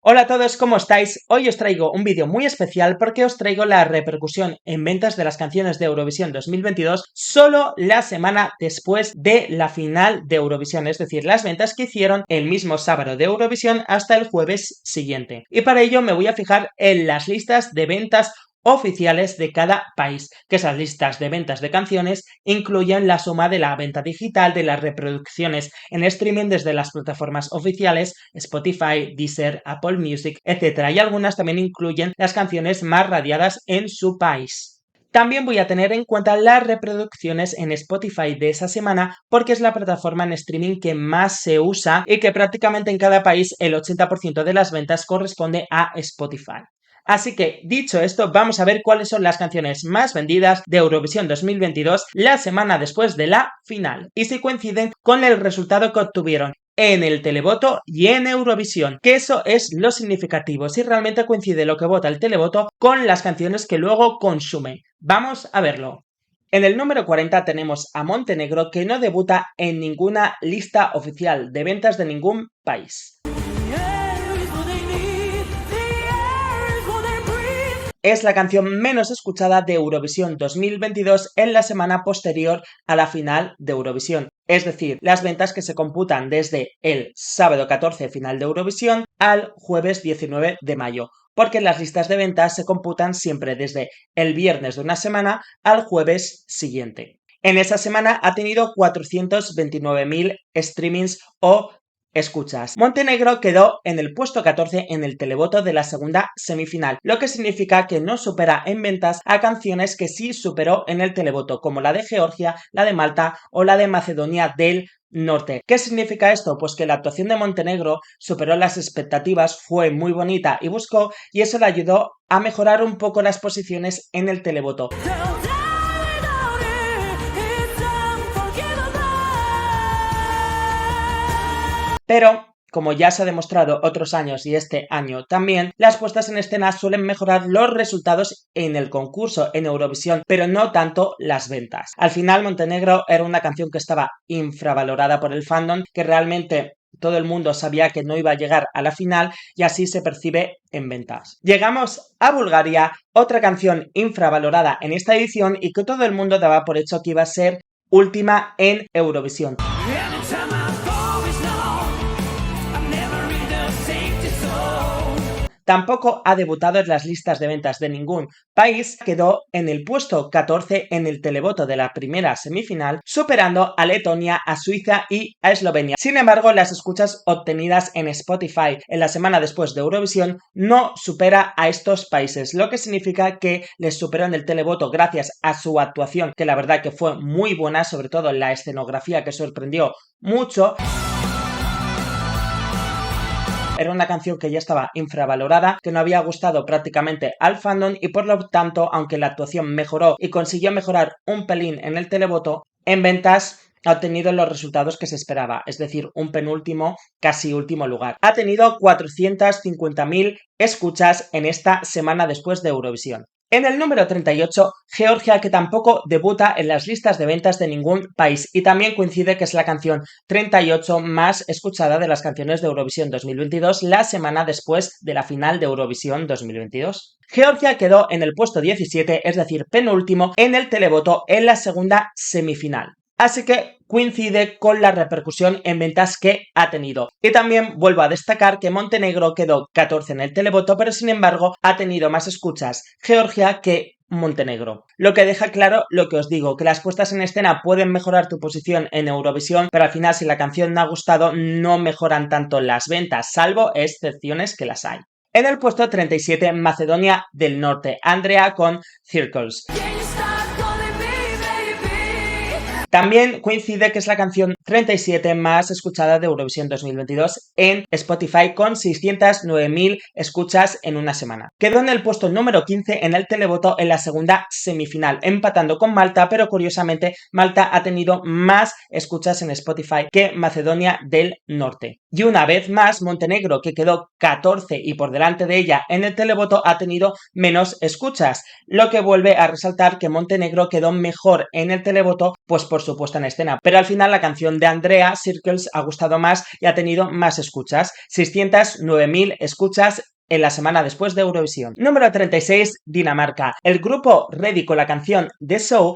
Hola a todos, ¿cómo estáis? Hoy os traigo un vídeo muy especial porque os traigo la repercusión en ventas de las canciones de Eurovisión 2022 solo la semana después de la final de Eurovisión, es decir, las ventas que hicieron el mismo sábado de Eurovisión hasta el jueves siguiente. Y para ello me voy a fijar en las listas de ventas oficiales de cada país, que esas listas de ventas de canciones incluyen la suma de la venta digital, de las reproducciones en streaming desde las plataformas oficiales Spotify, Deezer, Apple Music, etc. Y algunas también incluyen las canciones más radiadas en su país. También voy a tener en cuenta las reproducciones en Spotify de esa semana porque es la plataforma en streaming que más se usa y que prácticamente en cada país el 80% de las ventas corresponde a Spotify. Así que, dicho esto, vamos a ver cuáles son las canciones más vendidas de Eurovisión 2022 la semana después de la final y si coinciden con el resultado que obtuvieron en el televoto y en Eurovisión, que eso es lo significativo, si realmente coincide lo que vota el televoto con las canciones que luego consume. Vamos a verlo. En el número 40 tenemos a Montenegro, que no debuta en ninguna lista oficial de ventas de ningún país. Es la canción menos escuchada de Eurovisión 2022 en la semana posterior a la final de Eurovisión. Es decir, las ventas que se computan desde el sábado 14 final de Eurovisión al jueves 19 de mayo. Porque las listas de ventas se computan siempre desde el viernes de una semana al jueves siguiente. En esa semana ha tenido 429.000 streamings o escuchas. Montenegro quedó en el puesto 14 en el televoto de la segunda semifinal, lo que significa que no supera en ventas a canciones que sí superó en el televoto, como la de Georgia, la de Malta o la de Macedonia del Norte. ¿Qué significa esto? Pues que la actuación de Montenegro superó las expectativas, fue muy bonita y buscó, y eso le ayudó a mejorar un poco las posiciones en el televoto. Pero, como ya se ha demostrado otros años y este año también, las puestas en escena suelen mejorar los resultados en el concurso, en Eurovisión, pero no tanto las ventas. Al final, Montenegro era una canción que estaba infravalorada por el fandom, que realmente todo el mundo sabía que no iba a llegar a la final y así se percibe en ventas. Llegamos a Bulgaria, otra canción infravalorada en esta edición y que todo el mundo daba por hecho que iba a ser última en Eurovisión. Tampoco ha debutado en las listas de ventas de ningún país, quedó en el puesto 14 en el televoto de la primera semifinal, superando a Letonia, a Suiza y a Eslovenia. Sin embargo, las escuchas obtenidas en Spotify en la semana después de Eurovisión no supera a estos países, lo que significa que les superó en el televoto gracias a su actuación, que la verdad que fue muy buena, sobre todo la escenografía que sorprendió mucho. Era una canción que ya estaba infravalorada, que no había gustado prácticamente al fandom y por lo tanto, aunque la actuación mejoró y consiguió mejorar un pelín en el televoto, en ventas ha obtenido los resultados que se esperaba, es decir, un penúltimo, casi último lugar. Ha tenido 450.000 escuchas en esta semana después de Eurovisión. En el número 38, Georgia, que tampoco debuta en las listas de ventas de ningún país y también coincide que es la canción 38 más escuchada de las canciones de Eurovisión 2022 la semana después de la final de Eurovisión 2022. Georgia quedó en el puesto 17, es decir, penúltimo, en el televoto en la segunda semifinal. Así que coincide con la repercusión en ventas que ha tenido. Y también vuelvo a destacar que Montenegro quedó 14 en el televoto, pero sin embargo ha tenido más escuchas Georgia que Montenegro. Lo que deja claro lo que os digo, que las puestas en escena pueden mejorar tu posición en Eurovisión, pero al final si la canción no ha gustado no mejoran tanto las ventas, salvo excepciones que las hay. En el puesto 37, Macedonia del Norte, Andrea con Circles. También coincide que es la canción 37 más escuchada de Eurovisión 2022 en Spotify con 609.000 escuchas en una semana. Quedó en el puesto número 15 en el televoto en la segunda semifinal, empatando con Malta, pero curiosamente Malta ha tenido más escuchas en Spotify que Macedonia del Norte. Y una vez más, Montenegro, que quedó 14 y por delante de ella en el televoto, ha tenido menos escuchas, lo que vuelve a resaltar que Montenegro quedó mejor en el televoto, pues por por su puesta en escena, pero al final la canción de Andrea, Circles, ha gustado más y ha tenido más escuchas, 609.000 escuchas en la semana después de Eurovisión. Número 36, Dinamarca. El grupo Ready con la canción The Show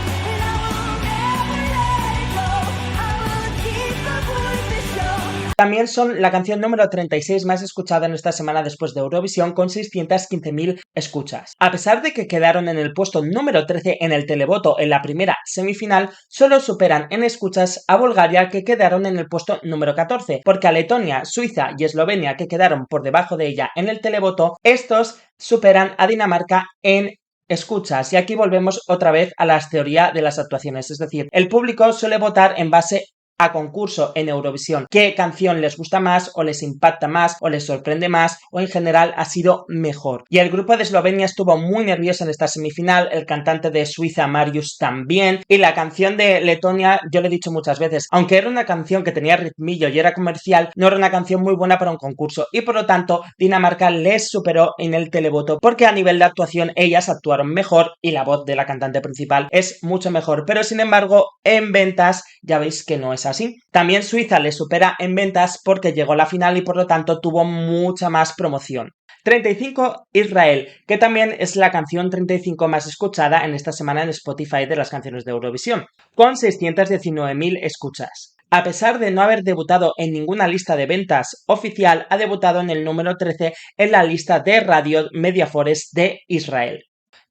también son la canción número 36 más escuchada en esta semana después de Eurovisión, con 615.000 escuchas. A pesar de que quedaron en el puesto número 13 en el televoto en la primera semifinal, solo superan en escuchas a Bulgaria, que quedaron en el puesto número 14, porque a Letonia, Suiza y Eslovenia, que quedaron por debajo de ella en el televoto, estos superan a Dinamarca en escuchas. Y aquí volvemos otra vez a la teoría de las actuaciones, es decir, el público suele votar en base a concurso en Eurovisión, qué canción les gusta más o les impacta más o les sorprende más o en general ha sido mejor. Y el grupo de Eslovenia estuvo muy nervioso en esta semifinal, el cantante de Suiza, Marius, también, y la canción de Letonia, yo lo he dicho muchas veces, aunque era una canción que tenía ritmillo y era comercial, no era una canción muy buena para un concurso, y por lo tanto Dinamarca les superó en el televoto, porque a nivel de actuación ellas actuaron mejor y la voz de la cantante principal es mucho mejor, pero sin embargo en ventas ya veis que no es así. También Suiza le supera en ventas porque llegó a la final y por lo tanto tuvo mucha más promoción. 35, Israel, que también es la canción 35 más escuchada en esta semana en Spotify de las canciones de Eurovisión, con 619.000 escuchas. A pesar de no haber debutado en ninguna lista de ventas oficial, ha debutado en el número 13 en la lista de Radio Media Forest de Israel.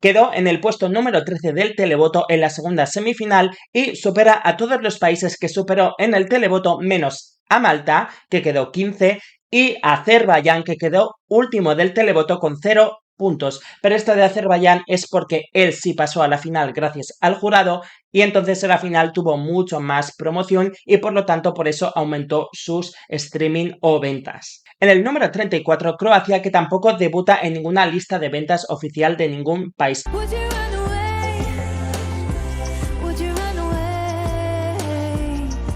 Quedó en el puesto número 13 del televoto en la segunda semifinal y supera a todos los países que superó en el televoto, menos a Malta, que quedó 15, y a Azerbaiyán, que quedó último del televoto con 0 puntos. Pero esto de Azerbaiyán es porque él sí pasó a la final gracias al jurado y entonces en la final tuvo mucho más promoción y por lo tanto por eso aumentó sus streaming o ventas. En el número 34, Croacia, que tampoco debuta en ninguna lista de ventas oficial de ningún país.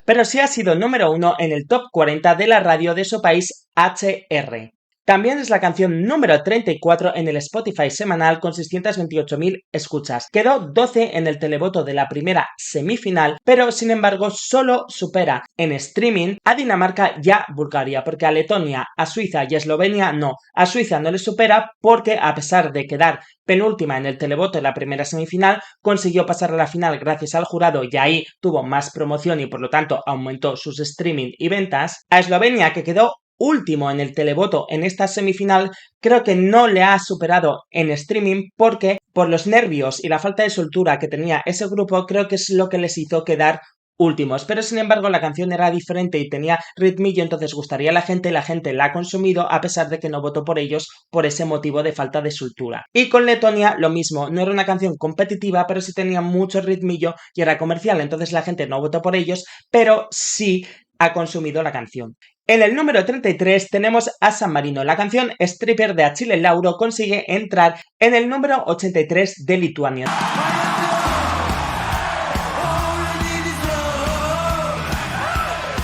Pero sí ha sido número 1 en el top 40 de la radio de su país, HR. También es la canción número 34 en el Spotify semanal con 628.000 escuchas. Quedó 12 en el televoto de la primera semifinal, pero sin embargo solo supera en streaming a Dinamarca y a Bulgaria, porque a Letonia, a Suiza y a Eslovenia no. A Suiza no le supera porque a pesar de quedar penúltima en el televoto de la primera semifinal, consiguió pasar a la final gracias al jurado y ahí tuvo más promoción y por lo tanto aumentó sus streaming y ventas. A Eslovenia, que quedó último en el televoto en esta semifinal, creo que no le ha superado en streaming porque por los nervios y la falta de soltura que tenía ese grupo, creo que es lo que les hizo quedar últimos, pero sin embargo la canción era diferente y tenía ritmillo, entonces gustaría a la gente la ha consumido a pesar de que no votó por ellos por ese motivo de falta de soltura. Y con Letonia lo mismo, no era una canción competitiva, pero sí tenía mucho ritmillo y era comercial, entonces la gente no votó por ellos, pero sí ha consumido la canción. En el número 33 tenemos a San Marino. La canción Stripper de Achille Lauro consigue entrar en el número 83 de Lituania.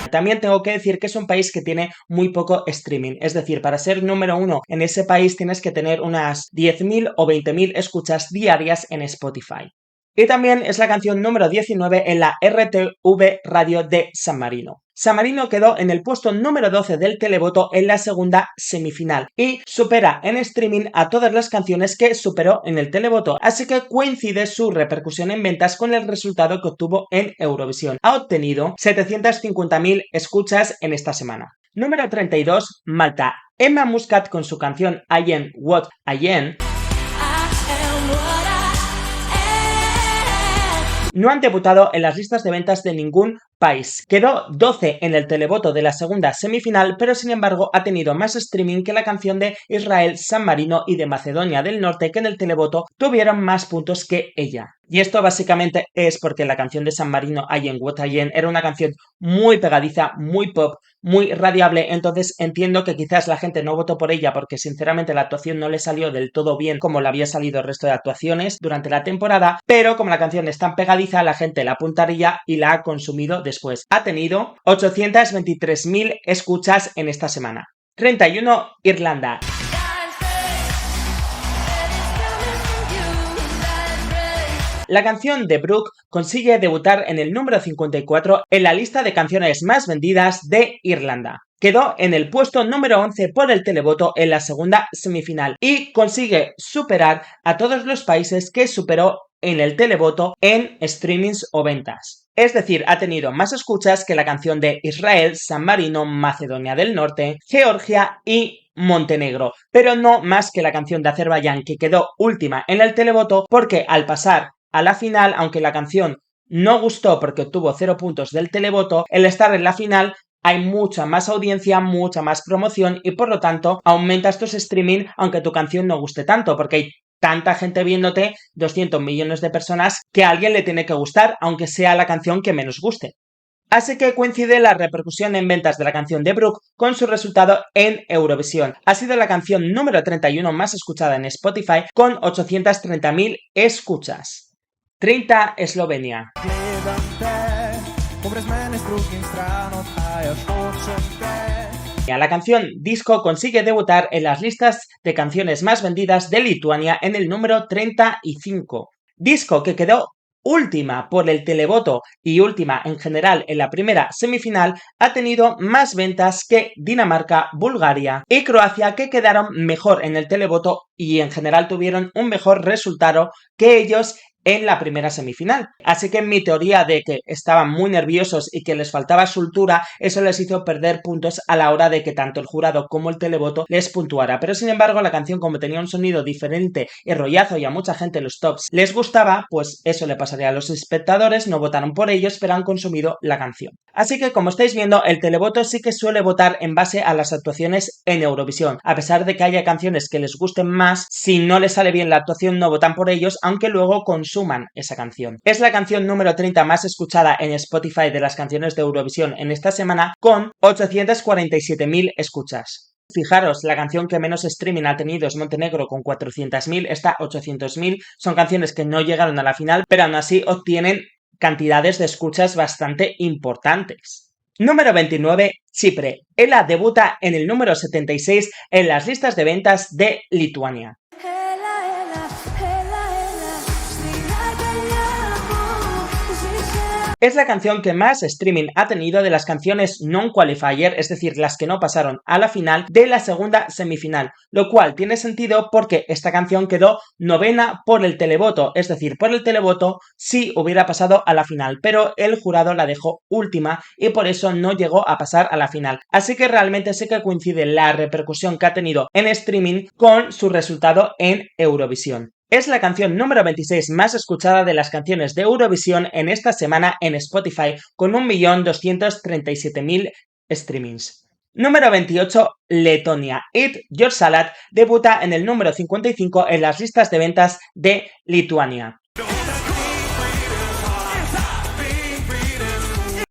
También tengo que decir que es un país que tiene muy poco streaming, es decir, para ser número 1 en ese país tienes que tener unas 10.000 o 20.000 escuchas diarias en Spotify. Y también es la canción número 19 en la RTV Radio de San Marino. San Marino quedó en el puesto número 12 del televoto en la segunda semifinal y supera en streaming a todas las canciones que superó en el televoto, así que coincide su repercusión en ventas con el resultado que obtuvo en Eurovisión. Ha obtenido 750.000 escuchas en esta semana. Número 32, Malta. Emma Muscat con su canción I Am What I Am no han debutado en las listas de ventas de ningún país. Quedó 12 en el televoto de la segunda semifinal, pero sin embargo ha tenido más streaming que la canción de Israel, San Marino y de Macedonia del Norte, que en el televoto tuvieron más puntos que ella. Y esto básicamente es porque la canción de San Marino, I Am What I Am, era una canción muy pegadiza, muy pop, muy radiable, entonces entiendo que quizás la gente no votó por ella porque sinceramente la actuación no le salió del todo bien como le había salido el resto de actuaciones durante la temporada, pero como la canción es tan pegadiza, la gente la apuntaría y la ha consumido después. Ha tenido 823.000 escuchas en esta semana. 31, Irlanda. La canción de Brooke consigue debutar en el número 54 en la lista de canciones más vendidas de Irlanda. Quedó en el puesto número 11 por el televoto en la segunda semifinal y consigue superar a todos los países que superó en el televoto en streamings o ventas. Es decir, ha tenido más escuchas que la canción de Israel, San Marino, Macedonia del Norte, Georgia y Montenegro, pero no más que la canción de Azerbaiyán, que quedó última en el televoto porque al pasar a la final, aunque la canción no gustó porque obtuvo 0 puntos del televoto, el estar en la final hay mucha más audiencia, mucha más promoción y por lo tanto aumenta estos streaming aunque tu canción no guste tanto, porque hay tanta gente viéndote, 200 millones de personas, que a alguien le tiene que gustar, aunque sea la canción que menos guste. Así que coincide la repercusión en ventas de la canción de Brooke con su resultado en Eurovisión. Ha sido la canción número 31 más escuchada en Spotify con 830.000 escuchas. 30 Eslovenia. La canción Disco consigue debutar en las listas de canciones más vendidas de Lituania en el número 35. Disco, que quedó última por el televoto y última en general en la primera semifinal, ha tenido más ventas que Dinamarca, Bulgaria y Croacia, que quedaron mejor en el televoto y en general tuvieron un mejor resultado que ellos en la primera semifinal. Así que mi teoría de que estaban muy nerviosos y que les faltaba soltura, eso les hizo perder puntos a la hora de que tanto el jurado como el televoto les puntuara. Pero sin embargo, la canción, como tenía un sonido diferente y rollazo y a mucha gente en los tops les gustaba, pues eso le pasaría a los espectadores, no votaron por ellos, pero han consumido la canción. Así que, como estáis viendo, el televoto sí que suele votar en base a las actuaciones en Eurovisión. A pesar de que haya canciones que les gusten más, si no les sale bien la actuación no votan por ellos, aunque luego consuman esa canción. Es la canción número 30 más escuchada en Spotify de las canciones de Eurovisión en esta semana, con 847.000 escuchas. Fijaros, la canción que menos streaming ha tenido es Montenegro con 400.000, esta 800.000. Son canciones que no llegaron a la final, pero aún así obtienen cantidades de escuchas bastante importantes. Número 29, Chipre. Ella debuta en el número 76 en las listas de ventas de Lituania. Es la canción que más streaming ha tenido de las canciones non-qualifier, es decir, las que no pasaron a la final de la segunda semifinal, lo cual tiene sentido porque esta canción quedó novena por el televoto, es decir, por el televoto sí hubiera pasado a la final, pero el jurado la dejó última y por eso no llegó a pasar a la final. Así que realmente sí que coincide la repercusión que ha tenido en streaming con su resultado en Eurovisión. Es la canción número 26 más escuchada de las canciones de Eurovisión en esta semana en Spotify, con 1.237.000 streamings. Número 28, Letonia. Eat Your Salad debuta en el número 55 en las listas de ventas de Lituania.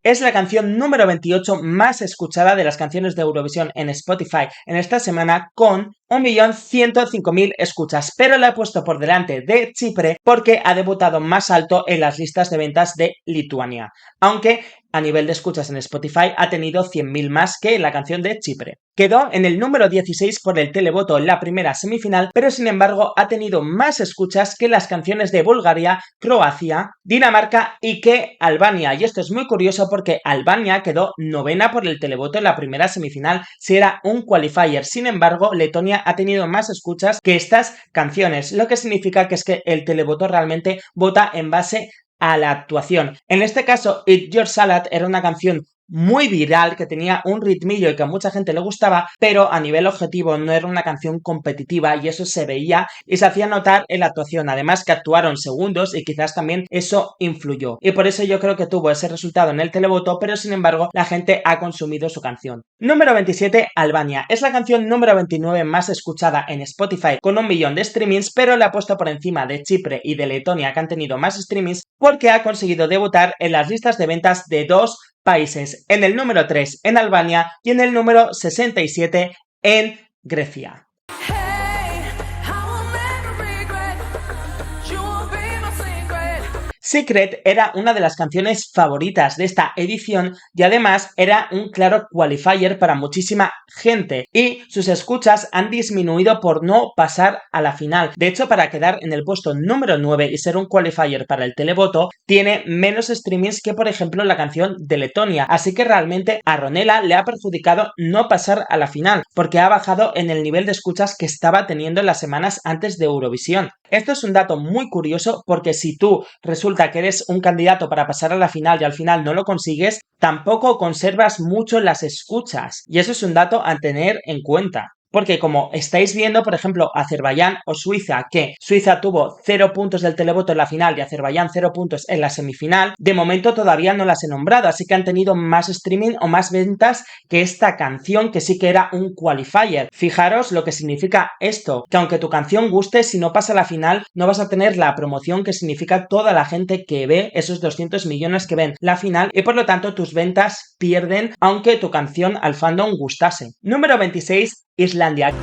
Es la canción número 28 más escuchada de las canciones de Eurovisión en Spotify en esta semana, con 1.105.000 escuchas, pero la he puesto por delante de Chipre porque ha debutado más alto en las listas de ventas de Lituania, aunque a nivel de escuchas en Spotify ha tenido 100.000 más que la canción de Chipre. Quedó en el número 16 por el televoto en la primera semifinal, pero sin embargo ha tenido más escuchas que las canciones de Bulgaria, Croacia, Dinamarca y que Albania. Y esto es muy curioso porque Albania quedó novena por el televoto en la primera semifinal, si era un qualifier. Sin embargo, Letonia ha tenido más escuchas que estas canciones, lo que significa que es que el televoto realmente vota en base a la actuación. En este caso, Eat Your Salad era una canción muy viral, que tenía un ritmillo y que a mucha gente le gustaba, pero a nivel objetivo no era una canción competitiva y eso se veía y se hacía notar en la actuación. Además que actuaron segundos y quizás también eso influyó. Y por eso yo creo que tuvo ese resultado en el televoto, pero sin embargo la gente ha consumido su canción. Número 27, Albania. Es la canción número 29 más escuchada en Spotify con 1 millón de streamings, pero la ha puesto por encima de Chipre y de Letonia, que han tenido más streamings, porque ha conseguido debutar en las listas de ventas de dos países, en el número 3 en Albania y en el número 67 en Grecia. Secret era una de las canciones favoritas de esta edición y además era un claro qualifier para muchísima gente y sus escuchas han disminuido por no pasar a la final. De hecho, para quedar en el puesto número 9 y ser un qualifier para el televoto, tiene menos streamings que por ejemplo la canción de Letonia, así que realmente a Ronela le ha perjudicado no pasar a la final porque ha bajado en el nivel de escuchas que estaba teniendo en las semanas antes de Eurovisión. Esto es un dato muy curioso porque si tú resulta que eres un candidato para pasar a la final y al final no lo consigues, tampoco conservas mucho las escuchas. Y eso es un dato a tener en cuenta. Porque como estáis viendo, por ejemplo, Azerbaiyán o Suiza, que Suiza tuvo 0 puntos del televoto en la final y Azerbaiyán 0 puntos en la semifinal, de momento todavía no las he nombrado, así que han tenido más streaming o más ventas que esta canción, que sí que era un qualifier. Fijaros lo que significa esto, que aunque tu canción guste, si no pasa a la final, no vas a tener la promoción que significa toda la gente que ve, esos 200 millones que ven la final, y por lo tanto tus ventas pierden, aunque tu canción al fandom gustase. Número 26. Islandia,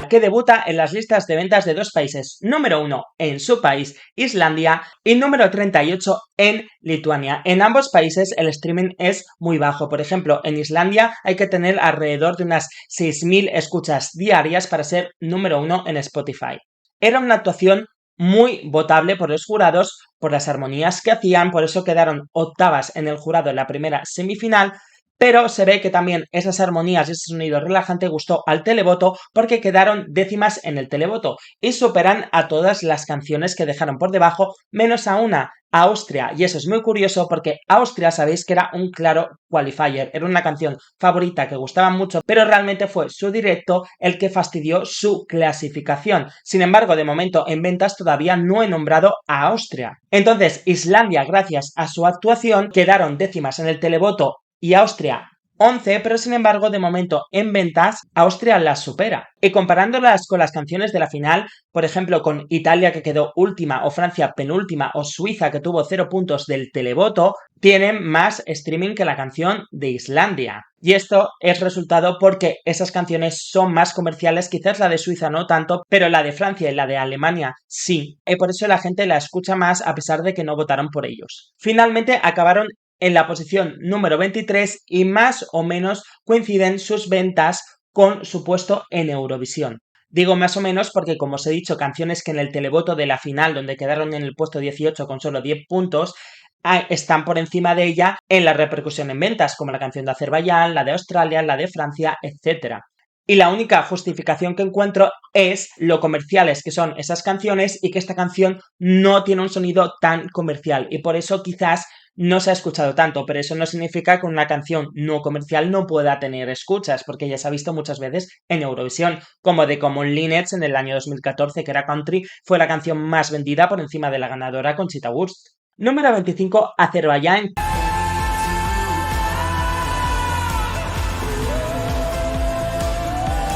que debuta en las listas de ventas de dos países, número 1 en su país, Islandia, y número 38 en Lituania. En ambos países el streaming es muy bajo. Por ejemplo, en Islandia hay que tener alrededor de unas 6.000 escuchas diarias para ser número 1 en Spotify. Era una actuación muy votable por los jurados, por las armonías que hacían, por eso quedaron octavas en el jurado en la primera semifinal, pero se ve que también esas armonías y ese sonido relajante gustó al televoto porque quedaron décimas en el televoto y superan a todas las canciones que dejaron por debajo, menos a una, Austria. Y eso es muy curioso porque Austria sabéis que era un claro qualifier, era una canción favorita que gustaba mucho, pero realmente fue su directo el que fastidió su clasificación. Sin embargo, de momento en ventas todavía no he nombrado a Austria. Entonces, Islandia, gracias a su actuación, quedaron décimas en el televoto y Austria 11, pero sin embargo de momento en ventas Austria las supera. Y comparándolas con las canciones de la final, por ejemplo con Italia que quedó última o Francia penúltima o Suiza que tuvo 0 puntos del televoto, tienen más streaming que la canción de Islandia. Y esto es resultado porque esas canciones son más comerciales, quizás la de Suiza no tanto, pero la de Francia y la de Alemania sí. Y por eso la gente la escucha más a pesar de que no votaron por ellos. Finalmente acabaron en la posición número 23 y más o menos coinciden sus ventas con su puesto en Eurovisión. Digo más o menos porque, como os he dicho, canciones que en el televoto de la final, donde quedaron en el puesto 18 con solo 10 puntos, están por encima de ella en la repercusión en ventas, como la canción de Azerbaiyán, la de Australia, la de Francia, etc. Y la única justificación que encuentro es lo comerciales que son esas canciones y que esta canción no tiene un sonido tan comercial y por eso quizás no se ha escuchado tanto, pero eso no significa que una canción no comercial no pueda tener escuchas, porque ya se ha visto muchas veces en Eurovisión, como de Common Linnets en el año 2014, que era Country, fue la canción más vendida por encima de la ganadora Conchita Wurst. Número 25, Azerbaiyán,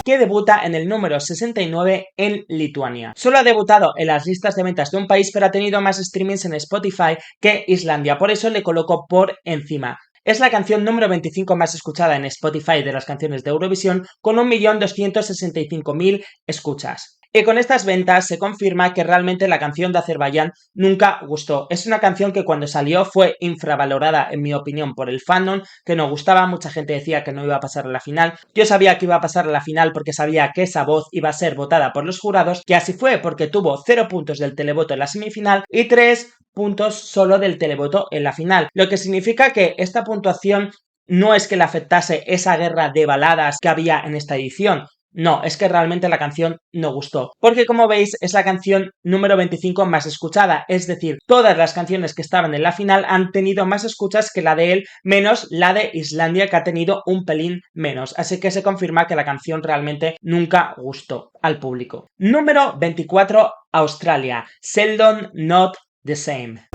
que debuta en el número 69 en Lituania. Solo ha debutado en las listas de ventas de un país, pero ha tenido más streamings en Spotify que Islandia, por eso le coloco por encima. Es la canción número 25 más escuchada en Spotify de las canciones de Eurovisión, con 1.265.000 escuchas. Y con estas ventas se confirma que realmente la canción de Azerbaiyán nunca gustó. Es una canción que cuando salió fue infravalorada, en mi opinión, por el fandom, que no gustaba. Mucha gente decía que no iba a pasar a la final. Yo sabía que iba a pasar a la final porque sabía que esa voz iba a ser votada por los jurados, y así fue porque tuvo 0 puntos del televoto en la semifinal y 3 puntos solo del televoto en la final. Lo que significa que esta puntuación no es que le afectase esa guerra de baladas que había en esta edición. No, es que realmente la canción no gustó, porque como veis es la canción número 25 más escuchada, es decir, todas las canciones que estaban en la final han tenido más escuchas que la de él, menos la de Islandia que ha tenido un pelín menos, así que se confirma que la canción realmente nunca gustó al público. Número 24, Australia, Seldom Not the Same.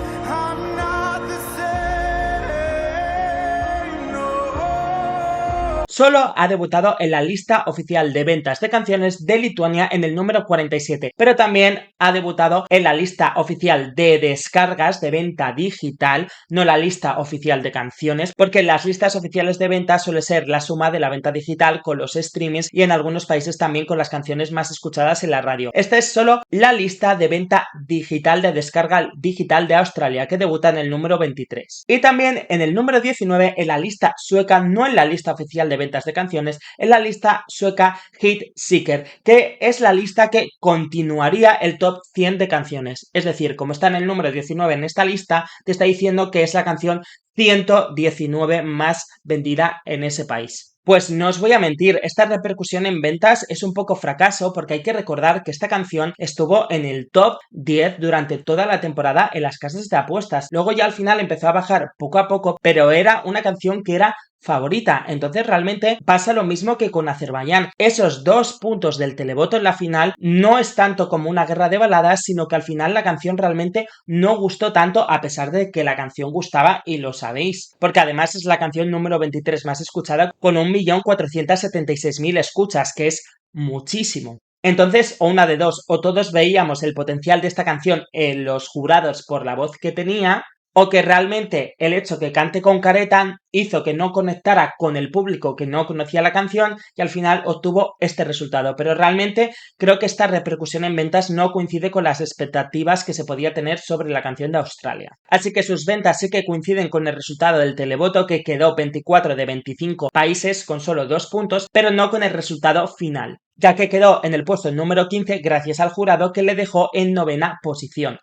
solo ha debutado en la lista oficial de ventas de canciones de Lituania en el número 47, pero también ha debutado en la lista oficial de descargas de venta digital, no la lista oficial de canciones, porque las listas oficiales de venta suele ser la suma de la venta digital con los streamings y en algunos países también con las canciones más escuchadas en la radio. Esta es solo la lista de venta digital, de descarga digital de Australia, que debuta en el número 23. Y también en el número 19 en la lista sueca, no en la lista oficial de ventas de canciones, en la lista sueca Hit Seeker, que es la lista que continuaría el top 100 de canciones. Es decir, como está en el número 19 en esta lista, te está diciendo que es la canción 119 más vendida en ese país. Pues no os voy a mentir, esta repercusión en ventas es un poco fracaso porque hay que recordar que esta canción estuvo en el top 10 durante toda la temporada en las casas de apuestas. Luego ya al final empezó a bajar poco a poco, pero era una canción que era favorita. Entonces realmente pasa lo mismo que con Azerbaiyán. Esos 2 puntos del televoto en la final no es tanto como una guerra de baladas, sino que al final la canción realmente no gustó tanto, a pesar de que la canción gustaba y lo sabéis. Porque además es la canción número 23 más escuchada con 1.476.000 escuchas, que es muchísimo. Entonces, o una de dos, o todos veíamos el potencial de esta canción en los jurados por la voz que tenía, o que realmente el hecho que cante con careta hizo que no conectara con el público que no conocía la canción y al final obtuvo este resultado. Pero realmente creo que esta repercusión en ventas no coincide con las expectativas que se podía tener sobre la canción de Australia. Así que sus ventas sí que coinciden con el resultado del televoto, que quedó 24 de 25 países con solo 2 puntos, pero no con el resultado final, ya que quedó en el puesto número 15 gracias al jurado, que le dejó en 9ª posición.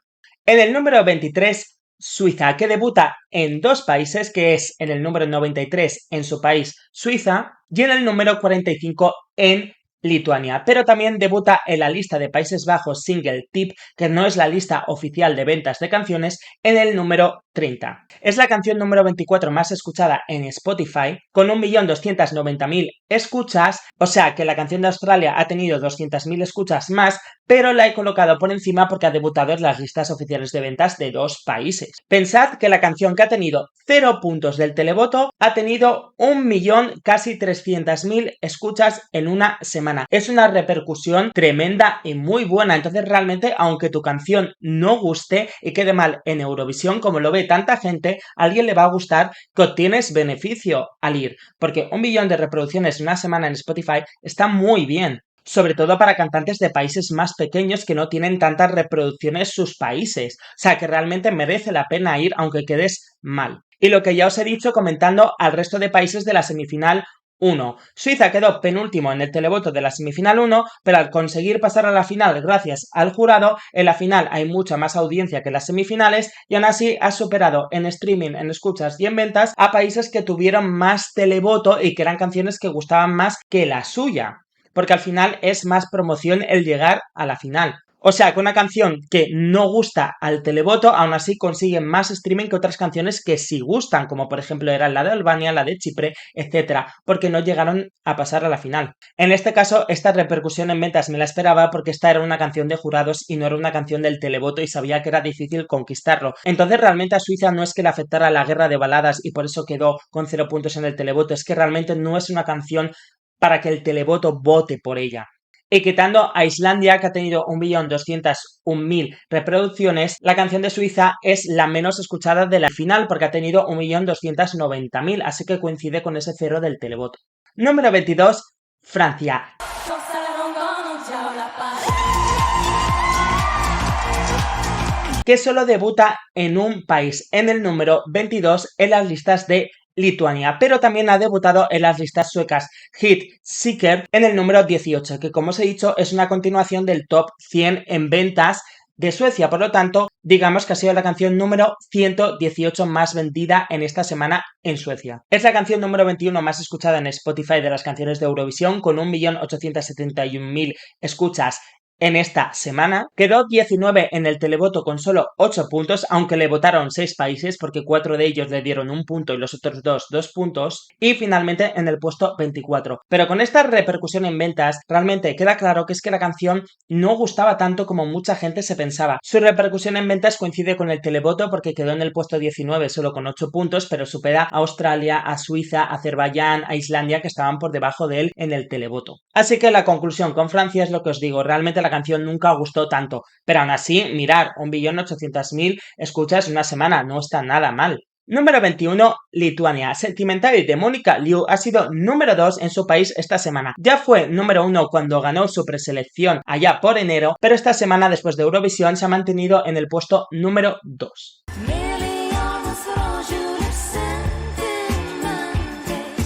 En el número 23, Suiza, que debuta en 2 países, que es en el número 93 en su país, Suiza, y en el número 45 en Lituania, pero también debuta en la lista de Países Bajos Single Tip, que no es la lista oficial de ventas de canciones, en el número 30. Es la canción número 24 más escuchada en Spotify, con 1.290.000 escuchas, o sea que la canción de Australia ha tenido 200.000 escuchas más, pero la he colocado por encima porque ha debutado en las listas oficiales de ventas de 2 países. Pensad que la canción, que ha tenido 0 puntos del televoto, ha tenido 1.000.000, casi 300.000 escuchas en una semana. Es una repercusión tremenda y muy buena. Entonces realmente, aunque tu canción no guste y quede mal en Eurovisión, como lo ve tanta gente, a alguien le va a gustar, que obtienes beneficio al ir, porque 1.000.000 de reproducciones en una semana en Spotify está muy bien, sobre todo para cantantes de países más pequeños que no tienen tantas reproducciones sus países. O sea, que realmente merece la pena ir aunque quedes mal. Y lo que ya os he dicho comentando al resto de países de la semifinal 1. Suiza quedó penúltimo en el televoto de la semifinal 1, pero al conseguir pasar a la final gracias al jurado, en la final hay mucha más audiencia que en las semifinales y aún así ha superado en streaming, en escuchas y en ventas a países que tuvieron más televoto y que eran canciones que gustaban más que la suya, porque al final es más promoción el llegar a la final. O sea, que una canción que no gusta al televoto, aún así consigue más streaming que otras canciones que sí gustan, como por ejemplo era la de Albania, la de Chipre, etcétera, porque no llegaron a pasar a la final. En este caso, esta repercusión en ventas me la esperaba porque esta era una canción de jurados y no era una canción del televoto y sabía que era difícil conquistarlo. Entonces realmente a Suiza no es que le afectara la guerra de baladas y por eso quedó con 0 puntos en el televoto, es que realmente no es una canción para que el televoto vote por ella. Y quitando a Islandia, que ha tenido 1.201.000 reproducciones, la canción de Suiza es la menos escuchada de la final porque ha tenido 1.290.000, así que coincide con ese 0 del televoto. Número 22, Francia. Que solo debuta en un país, en el número 22 en las listas de Lituania, pero también ha debutado en las listas suecas Hit Seeker en el número 18, que como os he dicho es una continuación del top 100 en ventas de Suecia, por lo tanto, digamos que ha sido la canción número 118 más vendida en esta semana en Suecia. Es la canción número 21 más escuchada en Spotify de las canciones de Eurovisión, con 1.871.000 escuchas en esta semana. Quedó 19 en el televoto con solo 8 puntos, aunque le votaron 6 países porque 4 de ellos le dieron 1 punto y los otros 2 puntos. Y finalmente en el puesto 24. Pero con esta repercusión en ventas, realmente queda claro que es que la canción no gustaba tanto como mucha gente se pensaba. Su repercusión en ventas coincide con el televoto porque quedó en el puesto 19 solo con 8 puntos, pero supera a Australia, a Suiza, a Azerbaiyán, a Islandia, que estaban por debajo de él en el televoto. Así que la conclusión con Francia es lo que os digo, realmente la canción nunca gustó tanto, pero aún así, mirar, 1.800.000 escuchas en una semana, no está nada mal. Número 21, Lituania. Sentimental de Mónica Liu ha sido número 2 en su país esta semana. Ya fue número 1 cuando ganó su preselección allá por enero, pero esta semana después de Eurovisión se ha mantenido en el puesto número 2.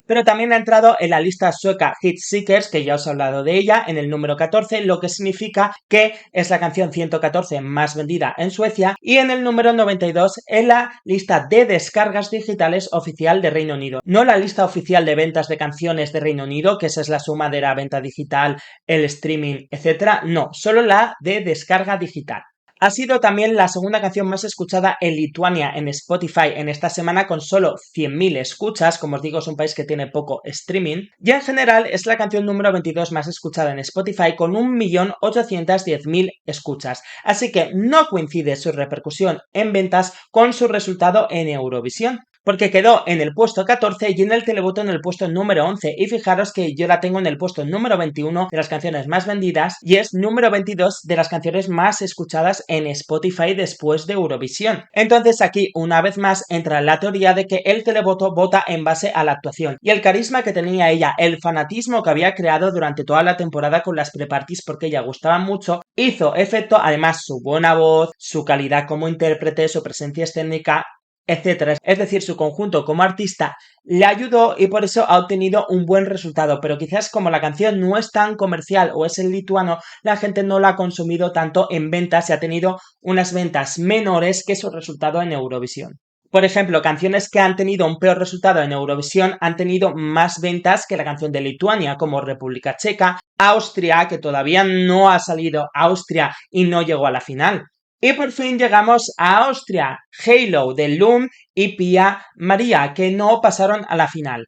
Pero también ha entrado en la lista sueca Hit Seekers, que ya os he hablado de ella, en el número 14, lo que significa que es la canción 114 más vendida en Suecia, y en el número 92 en la lista de descargas digitales oficial de Reino Unido. No la lista oficial de ventas de canciones de Reino Unido, que esa es la suma de la venta digital, el streaming, etc. No, solo la de descarga digital. Ha sido también la segunda canción más escuchada en Lituania en Spotify en esta semana con solo 100.000 escuchas, como os digo es un país que tiene poco streaming, y en general es la canción número 22 más escuchada en Spotify con 1.810.000 escuchas, así que no coincide su repercusión en ventas con su resultado en Eurovisión, porque quedó en el puesto 14 y en el televoto en el puesto número 11, y fijaros que yo la tengo en el puesto número 21 de las canciones más vendidas y es número 22 de las canciones más escuchadas en Spotify después de Eurovisión. Entonces aquí una vez más entra la teoría de que el televoto vota en base a la actuación y el carisma que tenía ella, el fanatismo que había creado durante toda la temporada con las pre-parties porque ella gustaba mucho, hizo efecto, además su buena voz, su calidad como intérprete, su presencia escénica, etcétera. Es decir, su conjunto como artista le ayudó y por eso ha obtenido un buen resultado, pero quizás como la canción no es tan comercial o es el lituano, la gente no la ha consumido tanto en ventas y ha tenido unas ventas menores que su resultado en Eurovisión. Por ejemplo, canciones que han tenido un peor resultado en Eurovisión han tenido más ventas que la canción de Lituania, como República Checa, Austria, que todavía no ha salido Austria y no llegó a la final. Y por fin llegamos a Austria, Halo de Loom y Pia María, que no pasaron a la final.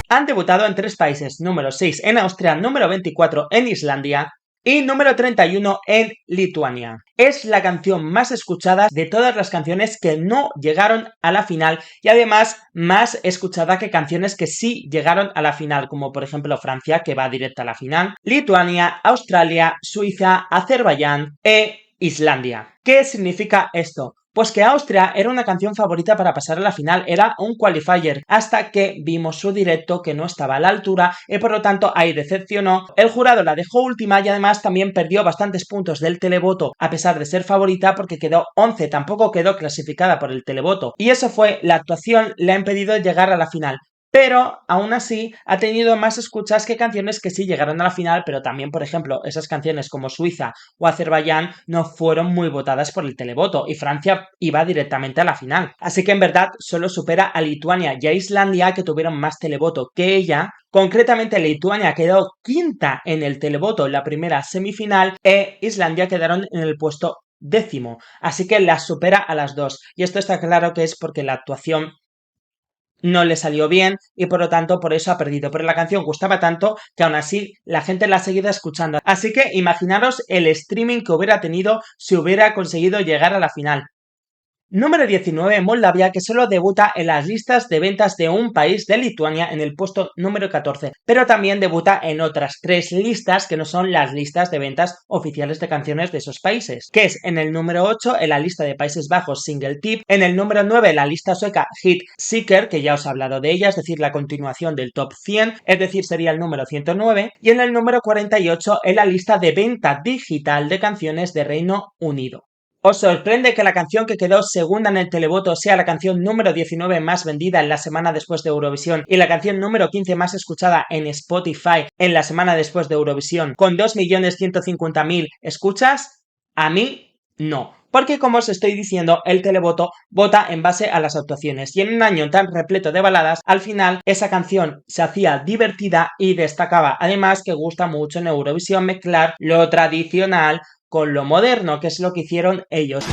Han debutado en 3 países, número 6 en Austria, número 24 en Islandia y número 31 en Lituania. Es la canción más escuchada de todas las canciones que no llegaron a la final y además más escuchada que canciones que sí llegaron a la final, como por ejemplo Francia, que va directa a la final, Lituania, Australia, Suiza, Azerbaiyán e Islandia. ¿Qué significa esto? Pues que Austria era una canción favorita para pasar a la final, era un qualifier, hasta que vimos su directo que no estaba a la altura y por lo tanto ahí decepcionó. El jurado la dejó última y además también perdió bastantes puntos del televoto a pesar de ser favorita porque quedó 11, tampoco quedó clasificada por el televoto. Y eso fue, la actuación le ha impedido llegar a la final. Pero aún así ha tenido más escuchas que canciones que sí llegaron a la final, pero también, por ejemplo, esas canciones como Suiza o Azerbaiyán no fueron muy votadas por el televoto y Francia iba directamente a la final. Así que en verdad solo supera a Lituania y a Islandia, que tuvieron más televoto que ella. Concretamente Lituania quedó quinta en el televoto en la primera semifinal e Islandia quedaron en el puesto 10º. Así que las supera a las dos. Y esto está claro que es porque la actuación no le salió bien y por lo tanto por eso ha perdido. Pero la canción gustaba tanto que aún así la gente la ha seguido escuchando. Así que imaginaros el streaming que hubiera tenido si hubiera conseguido llegar a la final. Número 19, Moldavia, que solo debuta en las listas de ventas de un país de Lituania en el puesto número 14, pero también debuta en otras 3 listas que no son las listas de ventas oficiales de canciones de esos países, que es en el número 8 en la lista de Países Bajos Single Tip, en el número 9 la lista sueca Hit Seeker, que ya os he hablado de ella, es decir, la continuación del top 100, es decir, sería el número 109, y en el número 48 en la lista de venta digital de canciones de Reino Unido. ¿Os sorprende que la canción que quedó segunda en el televoto sea la canción número 19 más vendida en la semana después de Eurovisión y la canción número 15 más escuchada en Spotify en la semana después de Eurovisión con 2.150.000 escuchas? A mí No, porque como os estoy diciendo, el televoto vota en base a las actuaciones y en un año tan repleto de baladas, al final esa canción se hacía divertida y destacaba. Además que gusta mucho en Eurovisión mezclar lo tradicional con lo moderno, que es lo que hicieron ellos.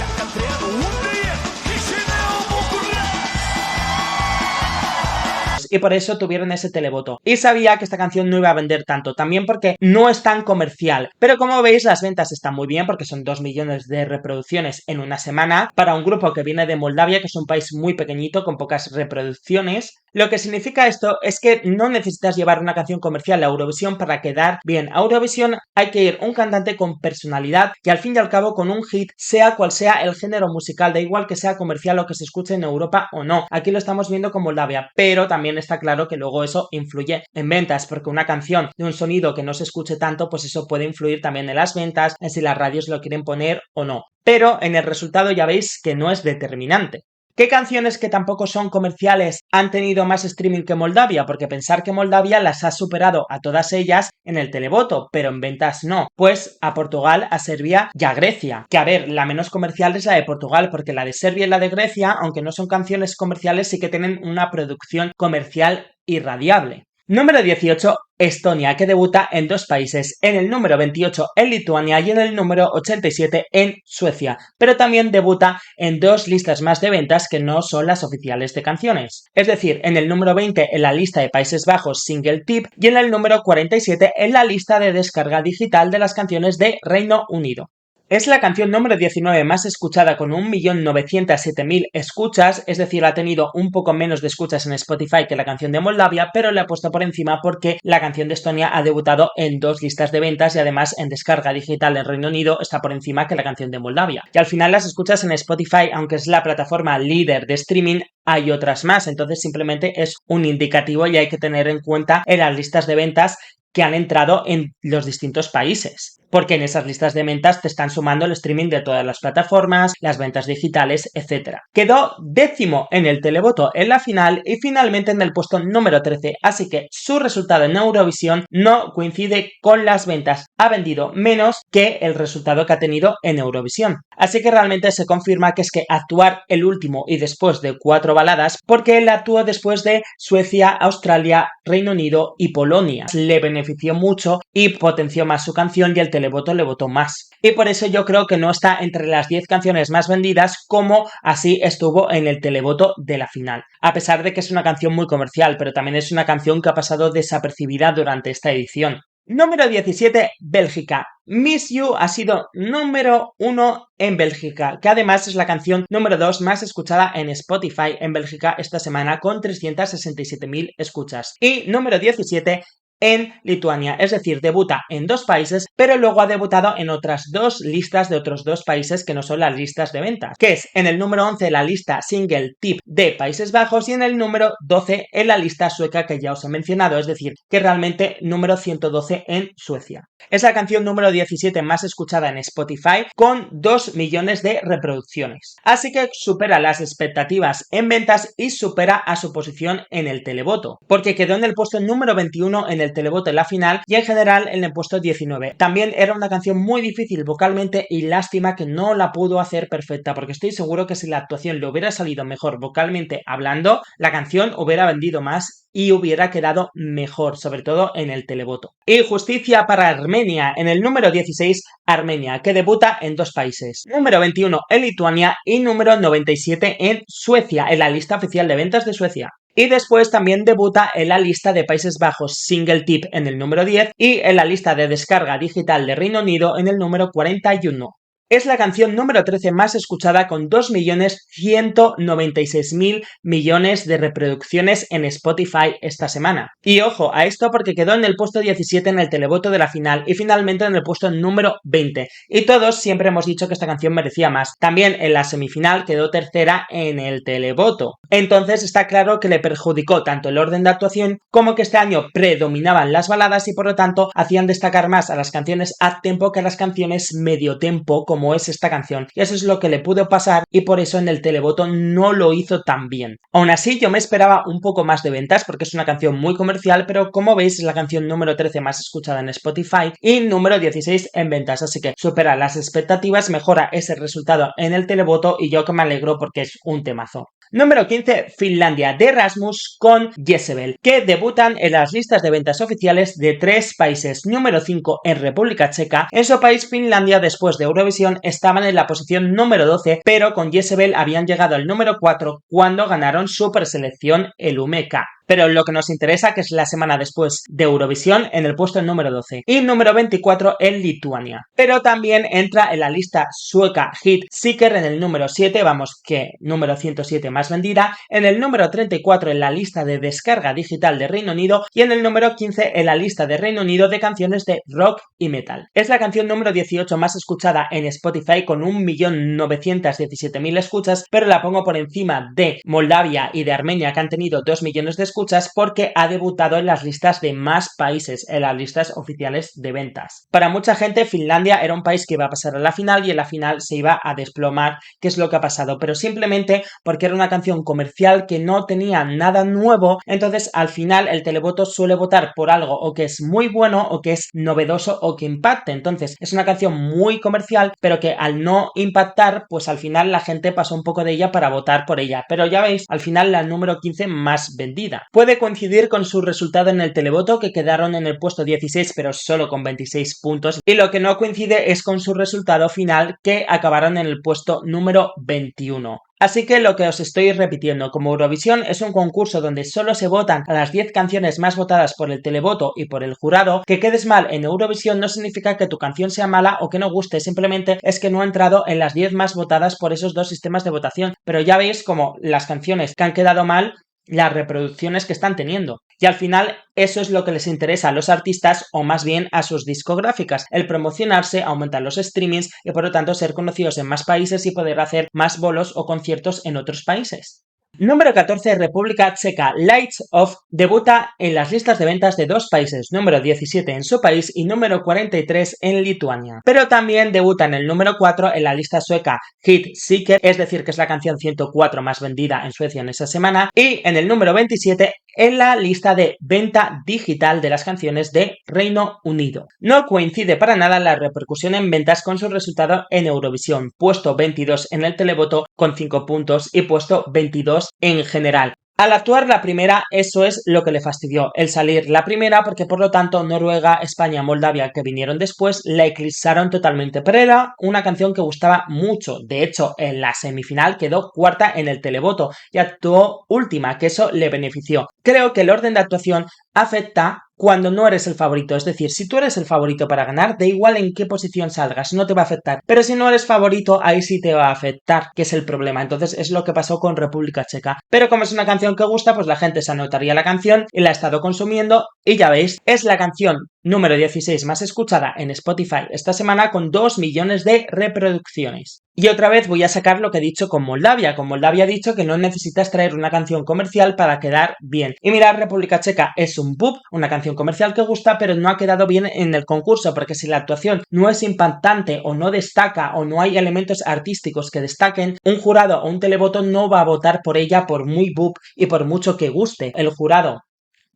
Y por eso tuvieron ese televoto. Y sabía que esta canción no iba a vender tanto, también porque no es tan comercial. Pero como veis, las ventas están muy bien porque son 2 millones de reproducciones en una semana para un grupo que viene de Moldavia, que es un país muy pequeñito con pocas reproducciones. Lo que significa esto es que no necesitas llevar una canción comercial a Eurovisión para quedar bien. A Eurovisión hay que ir un cantante con personalidad y al fin y al cabo con un hit, sea cual sea el género musical, da igual que sea comercial o que se escuche en Europa o no. Aquí lo estamos viendo con Moldavia, pero también está claro que luego eso influye en ventas, porque una canción de un sonido que no se escuche tanto, pues eso puede influir también en las ventas, en si las radios lo quieren poner o no. Pero en el resultado ya veis que no es determinante. ¿Qué canciones que tampoco son comerciales han tenido más streaming que Moldavia? Porque pensar que Moldavia las ha superado a todas ellas en el televoto, pero en ventas no. Pues a Portugal, a Serbia y a Grecia. Que a ver, la menos comercial es la de Portugal, porque la de Serbia y la de Grecia, aunque no son canciones comerciales, sí que tienen una producción comercial irradiable. Número 18, Estonia, que debuta en 2 países, en el número 28 en Lituania y en el número 87 en Suecia, pero también debuta en 2 listas más de ventas que no son las oficiales de canciones. Es decir, en el número 20 en la lista de Países Bajos Single Tip y en el número 47 en la lista de descarga digital de las canciones de Reino Unido. Es la canción número 19 más escuchada con 1.907.000 escuchas, es decir, ha tenido un poco menos de escuchas en Spotify que la canción de Moldavia, pero le ha puesto por encima porque la canción de Estonia ha debutado en 2 listas de ventas y además en descarga digital en Reino Unido está por encima que la canción de Moldavia. Y al final las escuchas en Spotify, aunque es la plataforma líder de streaming, hay otras más, entonces simplemente es un indicativo y hay que tener en cuenta en las listas de ventas que han entrado en los distintos países. Porque en esas listas de ventas te están sumando el streaming de todas las plataformas, las ventas digitales, etc. Quedó 10º en el televoto en la final y finalmente en el puesto número 13, así que su resultado en Eurovisión no coincide con las ventas. Ha vendido menos que el resultado que ha tenido en Eurovisión. Así que realmente se confirma que es que actuar el último y después de 4 baladas, porque él actuó después de Suecia, Australia, Reino Unido y Polonia. Le benefició mucho y potenció más su canción y el televoto le votó más. Y por eso yo creo que no está entre las 10 canciones más vendidas como así estuvo en el televoto de la final. A pesar de que es una canción muy comercial, pero también es una canción que ha pasado desapercibida durante esta edición. Número 17, Bélgica. Miss You ha sido número 1 en Bélgica, que además es la canción número 2 más escuchada en Spotify en Bélgica esta semana con 367.000 escuchas. Y número 17, en Lituania, es decir, debuta en 2 países, pero luego ha debutado en otras 2 listas de otros 2 países que no son las listas de ventas, que es en el número 11 la lista Single Tip de Países Bajos y en el número 12 en la lista sueca que ya os he mencionado, es decir, que realmente número 112 en Suecia. Es la canción número 17 más escuchada en Spotify con 2 millones de reproducciones. Así que supera las expectativas en ventas y supera a su posición en el televoto, porque quedó en el puesto número 21 en el televoto en la final y en general en el puesto 19. También era una canción muy difícil vocalmente y lástima que no la pudo hacer perfecta, porque estoy seguro que si la actuación le hubiera salido mejor vocalmente hablando, la canción hubiera vendido más y hubiera quedado mejor, sobre todo en el televoto. Y justicia para Armenia, en el número 16, Armenia, que debuta en 2 países. Número 21 en Lituania y número 97 en Suecia, en la lista oficial de ventas de Suecia. Y después también debuta en la lista de Países Bajos Single Tip en el número 10 y en la lista de descarga digital de Reino Unido en el número 41. Es la canción número 13 más escuchada con 2.196.000 millones de reproducciones en Spotify esta semana. Y ojo a esto porque quedó en el puesto 17 en el televoto de la final y finalmente en el puesto número 20. Y todos siempre hemos dicho que esta canción merecía más. También en la semifinal quedó tercera en el televoto. Entonces está claro que le perjudicó tanto el orden de actuación como que este año predominaban las baladas y por lo tanto hacían destacar más a las canciones up tempo que a las canciones medio tempo como es esta canción, y eso es lo que le pudo pasar y por eso en el televoto no lo hizo tan bien. Aún así yo me esperaba un poco más de ventas porque es una canción muy comercial, pero como veis es la canción número 13 más escuchada en Spotify y número 16 en ventas, así que supera las expectativas, mejora ese resultado en el televoto y yo que me alegro porque es un temazo. Número 15, Finlandia, de Rasmus con Jezebel, que debutan en las listas de ventas oficiales de 3 países. Número 5 en República Checa. En su país, Finlandia, después de Eurovisión, estaban en la posición número 12, pero con Jezebel habían llegado al número 4 cuando ganaron su preselección el UMK. Pero lo que nos interesa, que es la semana después de Eurovisión, en el puesto número 12. Y número 24 en Lituania. Pero también entra en la lista sueca Hit Seeker en el número 7, vamos que número 107 más vendida, en el número 34 en la lista de descarga digital de Reino Unido y en el número 15 en la lista de Reino Unido de canciones de rock y metal. Es la canción número 18 más escuchada en Spotify con 1.917.000 escuchas, pero la pongo por encima de Moldavia y de Armenia, que han tenido 2 millones de escuchas, porque ha debutado en las listas de más países, en las listas oficiales de ventas. Para mucha gente Finlandia era un país que iba a pasar a la final y en la final se iba a desplomar, que es lo que ha pasado, pero simplemente porque era una canción comercial que no tenía nada nuevo, entonces al final el televoto suele votar por algo o que es muy bueno o que es novedoso o que impacte, entonces es una canción muy comercial pero que al no impactar pues al final la gente pasó un poco de ella para votar por ella, pero ya veis al final la número 15 más vendida. Puede coincidir con su resultado en el televoto, que quedaron en el puesto 16 pero solo con 26 puntos, y lo que no coincide es con su resultado final, que acabaron en el puesto número 21. Así que lo que os estoy repitiendo, como Eurovisión es un concurso donde solo se votan a las 10 canciones más votadas por el televoto y por el jurado, que quedes mal en Eurovisión no significa que tu canción sea mala o que no guste, simplemente es que no ha entrado en las 10 más votadas por esos dos sistemas de votación, pero ya veis como las canciones que han quedado mal, las reproducciones que están teniendo. Y al final eso es lo que les interesa a los artistas o más bien a sus discográficas, el promocionarse, aumentar los streamings y por lo tanto ser conocidos en más países y poder hacer más bolos o conciertos en otros países. Número 14, República Checa. Lights Off debuta en las listas de ventas de 2 países, número 17 en su país y número 43 en Lituania. Pero también debuta en el número 4 en la lista sueca Hit Seeker, es decir, que es la canción 104 más vendida en Suecia en esa semana, y en el número 27 en la lista de venta digital de las canciones de Reino Unido. No coincide para nada la repercusión en ventas con su resultado en Eurovisión, puesto 22 en el televoto con 5 puntos y puesto 22 en general. Al actuar la primera, eso es lo que le fastidió, el salir la primera, porque por lo tanto Noruega, España, Moldavia, que vinieron después, la eclipsaron totalmente, pero era una canción que gustaba mucho. De hecho, en la semifinal quedó cuarta en el televoto y actuó última, que eso le benefició. Creo que el orden de actuación afecta cuando no eres el favorito, es decir, si tú eres el favorito para ganar, da igual en qué posición salgas, no te va a afectar, pero si no eres favorito, ahí sí te va a afectar, que es el problema. Entonces es lo que pasó con República Checa, pero como es una canción que gusta, pues la gente se anotaría la canción y la ha estado consumiendo y ya veis, es la canción número 16 más escuchada en Spotify esta semana con 2 millones de reproducciones. Y otra vez voy a sacar lo que he dicho con Moldavia. Con Moldavia he dicho que no necesitas traer una canción comercial para quedar bien. Y mirad, República Checa es un pop, una canción comercial que gusta, pero no ha quedado bien en el concurso, porque si la actuación no es impactante o no destaca o no hay elementos artísticos que destaquen, un jurado o un televoto no va a votar por ella por muy pop y por mucho que guste. El jurado,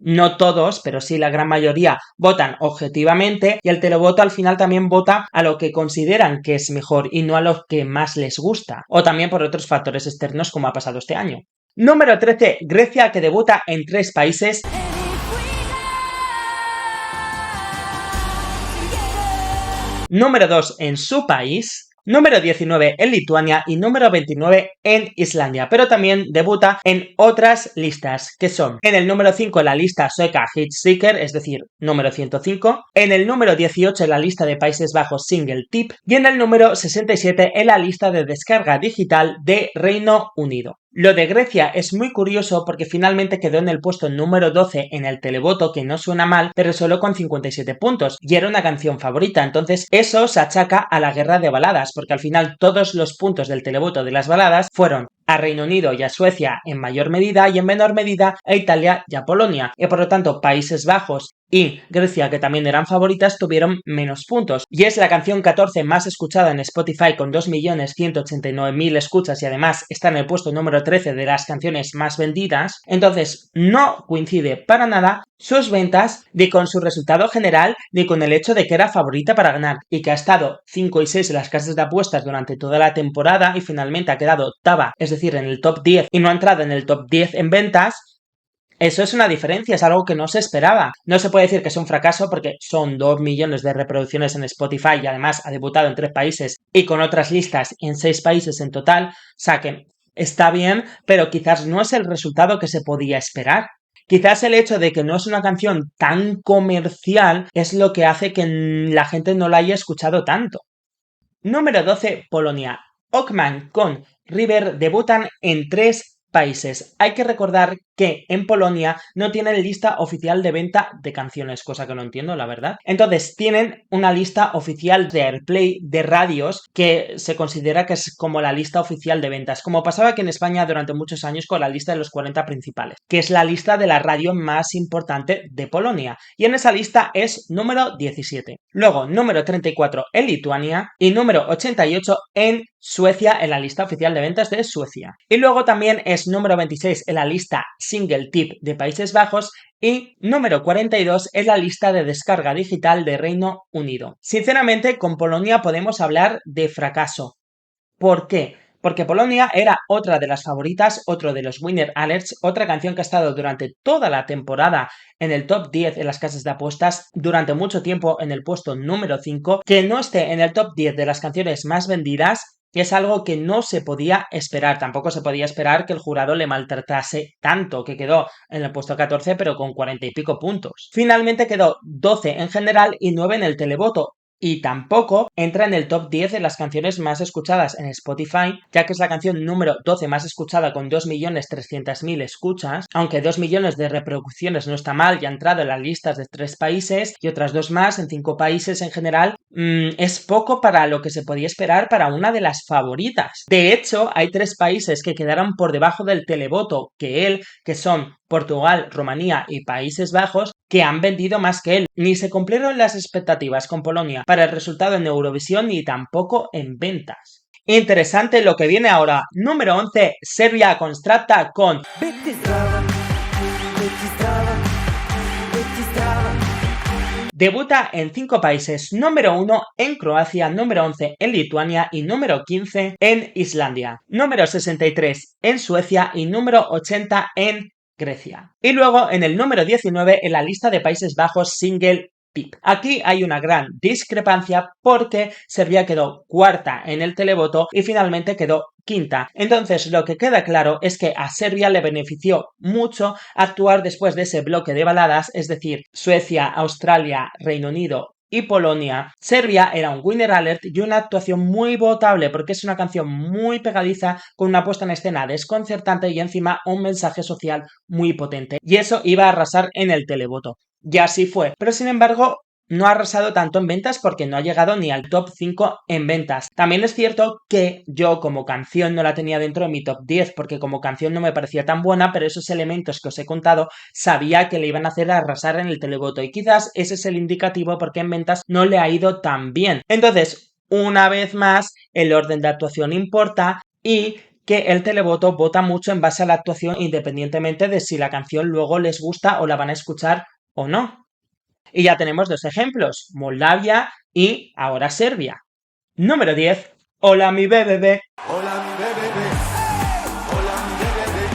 no todos, pero sí la gran mayoría, votan objetivamente y el televoto al final también vota a lo que consideran que es mejor y no a lo que más les gusta, o también por otros factores externos como ha pasado este año. Número 13, Grecia, que debuta en 3 países. Número 2 en su país. Número 19 en Lituania y número 29 en Islandia, pero también debuta en otras listas, que son en el número 5 en la lista sueca Hit Seeker, es decir, número 105, en el número 18 en la lista de Países Bajos Single Tip y en el número 67 en la lista de descarga digital de Reino Unido. Lo de Grecia es muy curioso porque finalmente quedó en el puesto número 12 en el televoto, que no suena mal, pero solo con 57 puntos, y era una canción favorita, entonces eso se achaca a la guerra de baladas, porque al final todos los puntos del televoto de las baladas fueron a Reino Unido y a Suecia en mayor medida y en menor medida a Italia y a Polonia, y por lo tanto Países Bajos y Grecia, que también eran favoritas, tuvieron menos puntos. Y es la canción 14 más escuchada en Spotify con 2.189.000 escuchas y además está en el puesto número 13 de las canciones más vendidas. Entonces no coincide para nada sus ventas ni con su resultado general ni con el hecho de que era favorita para ganar y que ha estado 5 y 6 en las casas de apuestas durante toda la temporada y finalmente ha quedado octava, es decir, en el top 10 y no ha entrado en el top 10 en ventas. Eso es una diferencia, es algo que no se esperaba. No se puede decir que es un fracaso porque son 2 millones de reproducciones en Spotify y además ha debutado en 3 países y con otras listas en 6 países en total. O sea que está bien, pero quizás no es el resultado que se podía esperar. Quizás el hecho de que no es una canción tan comercial es lo que hace que la gente no la haya escuchado tanto. Número 12, Polonia. Ockman con River debutan en 3 países. Hay que recordar que en Polonia no tienen lista oficial de venta de canciones, cosa que no entiendo, la verdad. Entonces tienen una lista oficial de Airplay de radios que se considera que es como la lista oficial de ventas, como pasaba aquí en España durante muchos años con la lista de los 40 principales, que es la lista de la radio más importante de Polonia. Y en esa lista es número 17. Luego, número 34 en Lituania y número 88 en Suecia, en la lista oficial de ventas de Suecia. Y luego también es número 26 en la lista Single Tip de Países Bajos y número 42 en la lista de descarga digital de Reino Unido. Sinceramente, con Polonia podemos hablar de fracaso. ¿Por qué? Porque Polonia era otra de las favoritas, otro de los Winner Alerts, otra canción que ha estado durante toda la temporada en el top 10 en las casas de apuestas, durante mucho tiempo en el puesto número 5, que no esté en el top 10 de las canciones más vendidas. Es algo que no se podía esperar, tampoco se podía esperar que el jurado le maltratase tanto, que quedó en el puesto 14 pero con 40 y pico puntos. Finalmente quedó 12 en general y 9 en el televoto, y tampoco entra en el top 10 de las canciones más escuchadas en Spotify, ya que es la canción número 12 más escuchada con 2.300.000 escuchas, aunque 2 millones de reproducciones no está mal, ya ha entrado en las listas de 3 países y otras 2 más en 5 países en general. Es poco para lo que se podía esperar para una de las favoritas. De hecho, hay 3 países que quedaron por debajo del televoto que son Portugal, Rumanía y Países Bajos, que han vendido más que él. Ni se cumplieron las expectativas con Polonia para el resultado en Eurovisión ni tampoco en ventas. Interesante lo que viene ahora. Número 11, Serbia Constrata con debuta en 5 países, número 1 en Croacia, número 11 en Lituania y número 15 en Islandia, número 63 en Suecia y número 80 en Grecia. Y luego en el número 19 en la lista de Países Bajos Single Tip. Aquí hay una gran discrepancia porque Serbia quedó cuarta en el televoto y finalmente quedó quinta. Entonces lo que queda claro es que a Serbia le benefició mucho actuar después de ese bloque de baladas, es decir, Suecia, Australia, Reino Unido y Polonia. Serbia era un winner alert y una actuación muy votable porque es una canción muy pegadiza con una puesta en escena desconcertante y encima un mensaje social muy potente. Y eso iba a arrasar en el televoto. Y así fue. Pero sin embargo, no ha arrasado tanto en ventas porque no ha llegado ni al top 5 en ventas. También es cierto que yo como canción no la tenía dentro de mi top 10 porque como canción no me parecía tan buena, pero esos elementos que os he contado sabía que le iban a hacer arrasar en el televoto y quizás ese es el indicativo porque en ventas no le ha ido tan bien. Entonces, una vez más, el orden de actuación importa y que el televoto vota mucho en base a la actuación independientemente de si la canción luego les gusta o la van a escuchar o no. Y ya tenemos 2 ejemplos, Moldavia y ahora Serbia. Número 10, Hola mi bebé. Hola mi bebé. Hola mi bebé.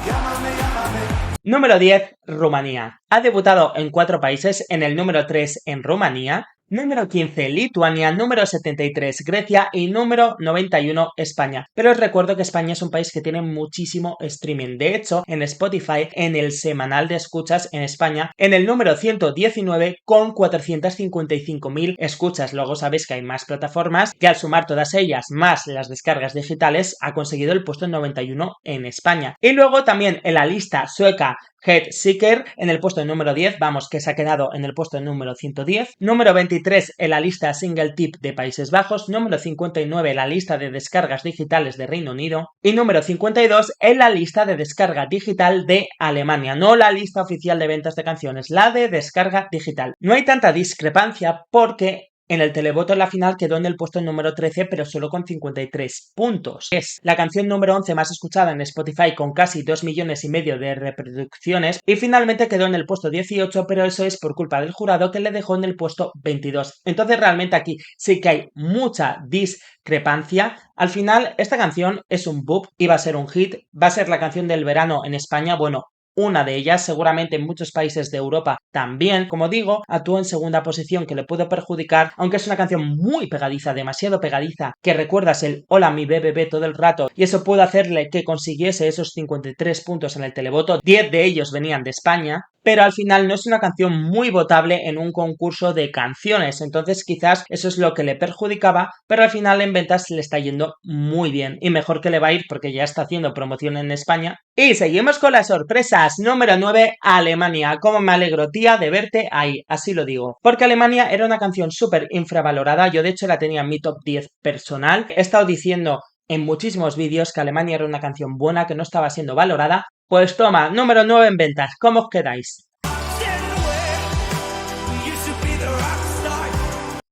Llámame, llámame. Número 10, Rumanía. Ha debutado en 4 países, en el número 3 en Rumanía, número 15 Lituania, número 73 Grecia y número 91 España. Pero os recuerdo que España es un país que tiene muchísimo streaming. De hecho, en Spotify, en el semanal de escuchas en España, en el número 119 con 455.000 escuchas. Luego sabéis que hay más plataformas que al sumar todas ellas más las descargas digitales ha conseguido el puesto 91 en España. Y luego también en la lista sueca Headseeker en el puesto número 10, vamos, que se ha quedado en el puesto número 110. Número 23 en la lista Single Tip de Países Bajos. Número 59 en la lista de descargas digitales de Reino Unido. Y número 52 en la lista de descarga digital de Alemania. No la lista oficial de ventas de canciones, la de descarga digital. No hay tanta discrepancia porque en el televoto en la final quedó en el puesto número 13, pero solo con 53 puntos. Es la canción número 11 más escuchada en Spotify con casi 2,5 millones de reproducciones y finalmente quedó en el puesto 18, pero eso es por culpa del jurado que le dejó en el puesto 22. Entonces realmente aquí sí que hay mucha discrepancia. Al final esta canción es un boom y va a ser un hit, va a ser la canción del verano en España, bueno, una de ellas, seguramente en muchos países de Europa también, como digo, actuó en segunda posición que le pudo perjudicar, aunque es una canción muy pegadiza, demasiado pegadiza, que recuerdas el hola mi bebé todo el rato y eso puede hacerle que consiguiese esos 53 puntos en el televoto, 10 de ellos venían de España, pero al final no es una canción muy votable en un concurso de canciones, entonces quizás eso es lo que le perjudicaba, pero al final en ventas le está yendo muy bien y mejor que le va a ir porque ya está haciendo promoción en España. Y seguimos con las sorpresas. Número 9, Alemania. Cómo me alegro, tía, de verte ahí, así lo digo. Porque Alemania era una canción súper infravalorada, yo de hecho la tenía en mi top 10 personal. He estado diciendo en muchísimos vídeos que Alemania era una canción buena, que no estaba siendo valorada. Pues toma, número 9 en ventas, ¿cómo os quedáis?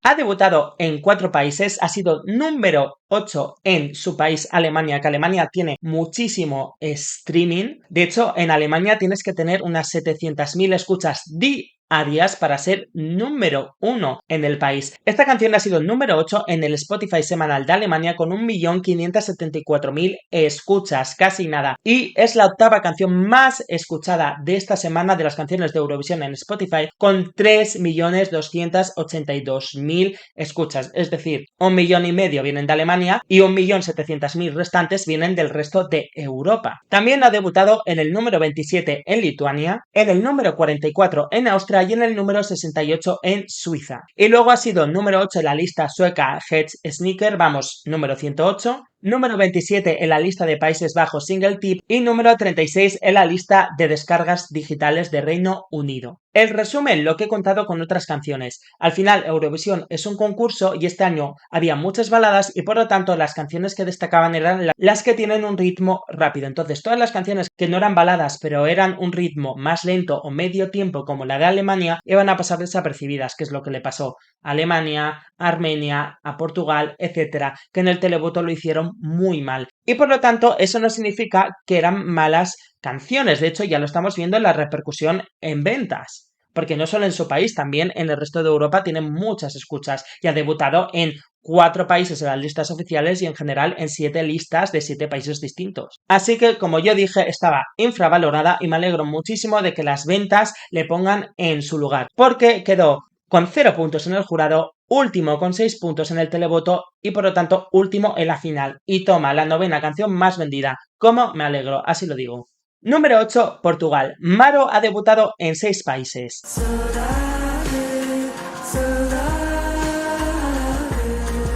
Ha debutado en 4 países, ha sido número 8 en su país, Alemania, que Alemania tiene muchísimo streaming. De hecho, en Alemania tienes que tener unas 700.000 escuchas diarias para ser número 1 en el país. Esta canción ha sido número 8 en el Spotify semanal de Alemania con 1.574.000 escuchas, casi nada. Y es la octava canción más escuchada de esta semana de las canciones de Eurovisión en Spotify con 3.282.000 escuchas. Es decir, 1,5 millones vienen de Alemania y 1.700.000 restantes vienen del resto de Europa. También ha debutado en el número 27 en Lituania, en el número 44 en Austria y en el número 68 en Suiza. Y luego ha sido número 8 en la lista sueca Headseeker, vamos, número 108, número 27 en la lista de Países Bajos Single Tip y número 36 en la lista de descargas digitales de Reino Unido. El resumen, lo que he contado con otras canciones. Al final, Eurovisión es un concurso y este año había muchas baladas y por lo tanto las canciones que destacaban eran las que tienen un ritmo rápido. Entonces, todas las canciones que no eran baladas pero eran un ritmo más lento o medio tiempo como la de Alemania iban a pasar desapercibidas, que es lo que le pasó a Alemania, a Armenia, a Portugal, etcétera, que en el televoto lo hicieron muy mal. Y por lo tanto, eso no significa que eran malas canciones. De hecho, ya lo estamos viendo en la repercusión en ventas. Porque no solo en su país, también en el resto de Europa tiene muchas escuchas y ha debutado en 4 países en las listas oficiales y en general en 7 listas de 7 países distintos. Así que, como yo dije, estaba infravalorada y me alegro muchísimo de que las ventas le pongan en su lugar. Porque quedó con 0 puntos en el jurado, último con 6 puntos en el televoto y por lo tanto último en la final. Y toma la 9ª canción más vendida. ¿Cómo me alegro? Así lo digo. Número 8, Portugal. Maro ha debutado en 6 países.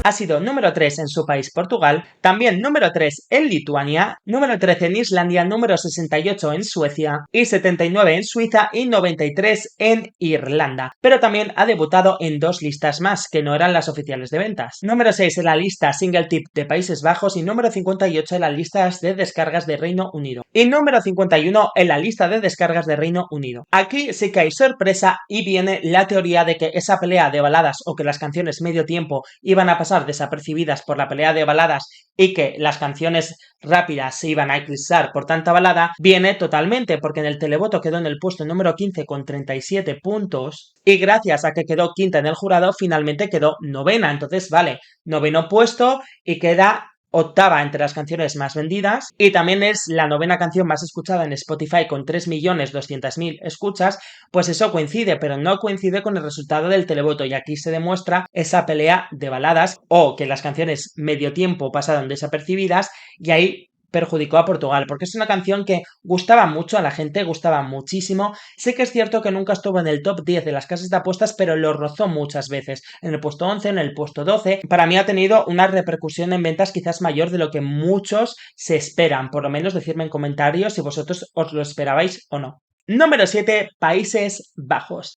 Ha sido número 3 en su país, Portugal, también número 3 en Lituania, número 13 en Islandia, número 68 en Suecia y 79 en Suiza y 93 en Irlanda. Pero también ha debutado en 2 listas más, que no eran las oficiales de ventas. Número 6 en la lista Single Tip de Países Bajos y número 58 en las listas de descargas de Reino Unido. Y número 51 en la lista de descargas de Reino Unido. Aquí sí que hay sorpresa y viene la teoría de que esa pelea de baladas o que las canciones medio tiempo iban a pasar desapercibidas por la pelea de baladas y que las canciones rápidas se iban a eclipsar por tanta balada, viene totalmente porque en el televoto quedó en el puesto número 15 con 37 puntos y gracias a que quedó quinta en el jurado finalmente quedó novena, entonces vale, noveno puesto y queda octava entre las canciones más vendidas y también es la 9ª canción más escuchada en Spotify con 3.200.000 escuchas, pues eso coincide, pero no coincide con el resultado del televoto y aquí se demuestra esa pelea de baladas o que las canciones medio tiempo pasaron desapercibidas y ahí perjudicó a Portugal, porque es una canción que gustaba mucho a la gente, gustaba muchísimo. Sé que es cierto que nunca estuvo en el top 10 de las casas de apuestas, pero lo rozó muchas veces. En el puesto 11, en el puesto 12. Para mí ha tenido una repercusión en ventas quizás mayor de lo que muchos se esperan. Por lo menos decidme en comentarios si vosotros os lo esperabais o no. Número 7, Países Bajos.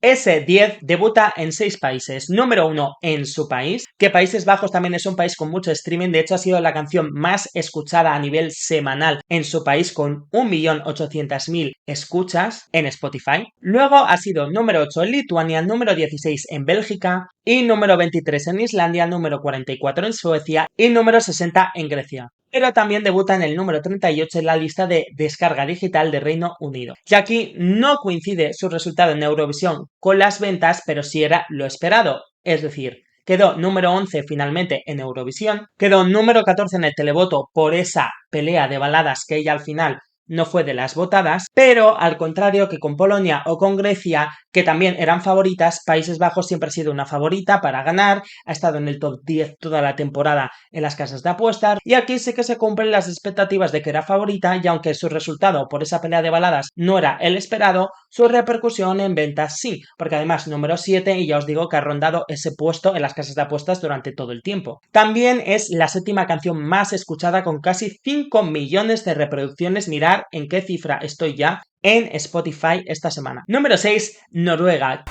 S10 debuta en 6 países. Número 1 en su país, que Países Bajos también es un país con mucho streaming. De hecho, ha sido la canción más escuchada a nivel semanal en su país, con 1.800.000 escuchas en Spotify. Luego ha sido número 8 en Lituania, número 16 en Bélgica y número 23 en Islandia, número 44 en Suecia y número 60 en Grecia. Pero también debuta en el número 38 en la lista de descarga digital de Reino Unido. Y aquí no coincide su resultado en Eurovisión con las ventas, pero sí era lo esperado. Es decir, quedó número 11 finalmente en Eurovisión, quedó número 14 en el televoto por esa pelea de baladas que ella al final no fue de las votadas, pero al contrario que con Polonia o con Grecia, que también eran favoritas, Países Bajos siempre ha sido una favorita para ganar, ha estado en el top 10 toda la temporada en las casas de apuestas, y aquí sí que se cumplen las expectativas de que era favorita, y aunque su resultado por esa pelea de baladas no era el esperado, su repercusión en ventas sí, porque además número 7, y ya os digo que ha rondado ese puesto en las casas de apuestas durante todo el tiempo. También es la séptima canción más escuchada con casi 5 millones de reproducciones. Mirad en qué cifra estoy ya en Spotify esta semana. Número 6, Noruega.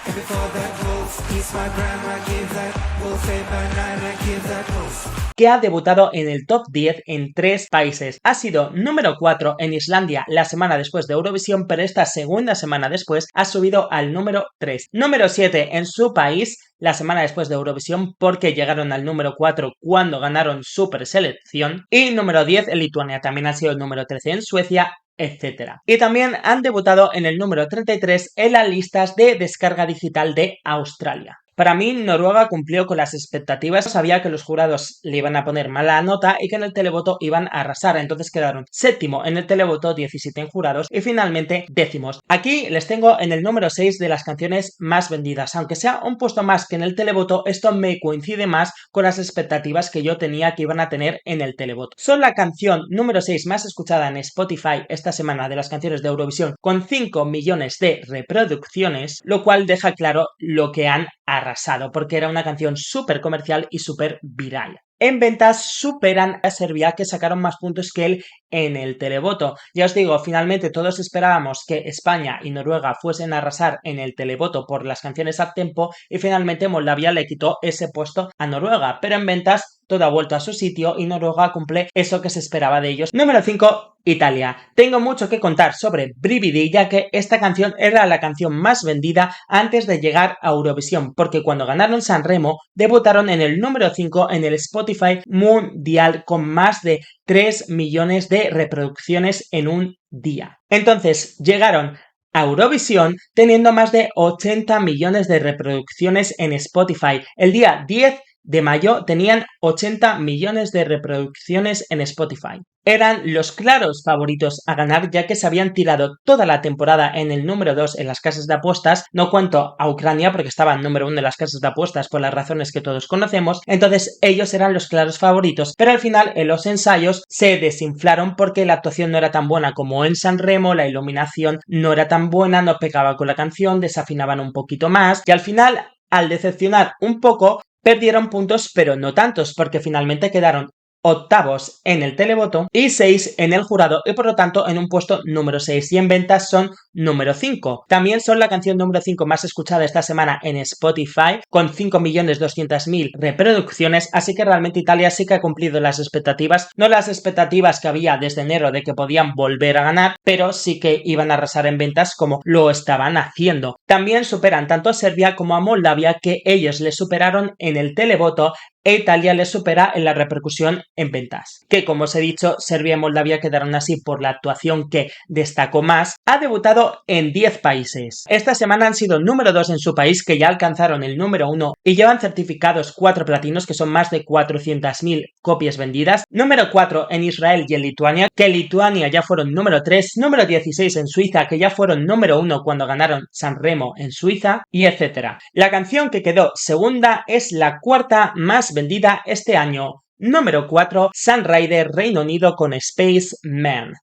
Que ha debutado en el top 10 en 3 países. Ha sido número 4 en Islandia la semana después de Eurovisión, pero esta segunda semana después ha subido al número 3. Número 7 en su país la semana después de Eurovisión, porque llegaron al número 4 cuando ganaron su preselección. Y número 10 en Lituania, también ha sido el número 13 en Suecia, etc. Y también han debutado en el número 33 en las listas de descarga digital de Australia. Para mí, Noruega cumplió con las expectativas. Sabía que los jurados le iban a poner mala nota y que en el televoto iban a arrasar. Entonces quedaron séptimo en el televoto, 17 en jurados y finalmente décimos. Aquí les tengo en el número 6 de las canciones más vendidas. Aunque sea un puesto más que en el televoto, esto me coincide más con las expectativas que yo tenía que iban a tener en el televoto. Son la canción número 6 más escuchada en Spotify esta semana de las canciones de Eurovisión, con 5 millones de reproducciones, lo cual deja claro lo que han arrasado, porque era una canción súper comercial y súper viral. En ventas superan a Serbia, que sacaron más puntos que él en el televoto. Ya os digo, finalmente todos esperábamos que España y Noruega fuesen a arrasar en el televoto por las canciones up tempo, y finalmente Moldavia le quitó ese puesto a Noruega, pero en ventas todo ha vuelto a su sitio y Noruega cumple eso que se esperaba de ellos. Número 5, Italia. Tengo mucho que contar sobre Brividi, ya que esta canción era la canción más vendida antes de llegar a Eurovisión, porque cuando ganaron Sanremo debutaron en el número 5 en el Spotify mundial con más de 3 millones de reproducciones en un día. Entonces llegaron a Eurovisión teniendo más de 80 millones de reproducciones en Spotify. El día 10 de mayo tenían 80 millones de reproducciones en Spotify. Eran los claros favoritos a ganar, ya que se habían tirado toda la temporada en el número 2 en las casas de apuestas. No cuento a Ucrania porque estaba en número 1 en las casas de apuestas por las razones que todos conocemos. Entonces ellos eran los claros favoritos, pero al final en los ensayos se desinflaron porque la actuación no era tan buena como en Sanremo, la iluminación no era tan buena, no pegaba con la canción, desafinaban un poquito más y al final, al decepcionar un poco, perdieron puntos, pero no tantos, porque finalmente quedaron octavos en el televoto y 6 en el jurado, y por lo tanto en un puesto número 6, y en ventas son número 5. También son la canción número 5 más escuchada esta semana en Spotify, con 5.200.000 reproducciones, así que realmente Italia sí que ha cumplido las expectativas, no las expectativas que había desde enero de que podían volver a ganar, pero sí que iban a arrasar en ventas como lo estaban haciendo. También superan tanto a Serbia como a Moldavia, que ellos le superaron en el televoto, e Italia le supera en la repercusión en ventas. Que, como os he dicho, Serbia y Moldavia quedaron así por la actuación que destacó más. Ha debutado en 10 países. Esta semana han sido número 2 en su país, que ya alcanzaron el número 1 y llevan certificados 4 platinos, que son más de 400.000 copias vendidas. Número 4 en Israel y en Lituania, que en Lituania ya fueron número 3. Número 16 en Suiza, que ya fueron número 1 cuando ganaron Sanremo en Suiza, y etc. La canción que quedó segunda es la cuarta más vendida este año. Número 4, Sunrider, Reino Unido, con Spaceman.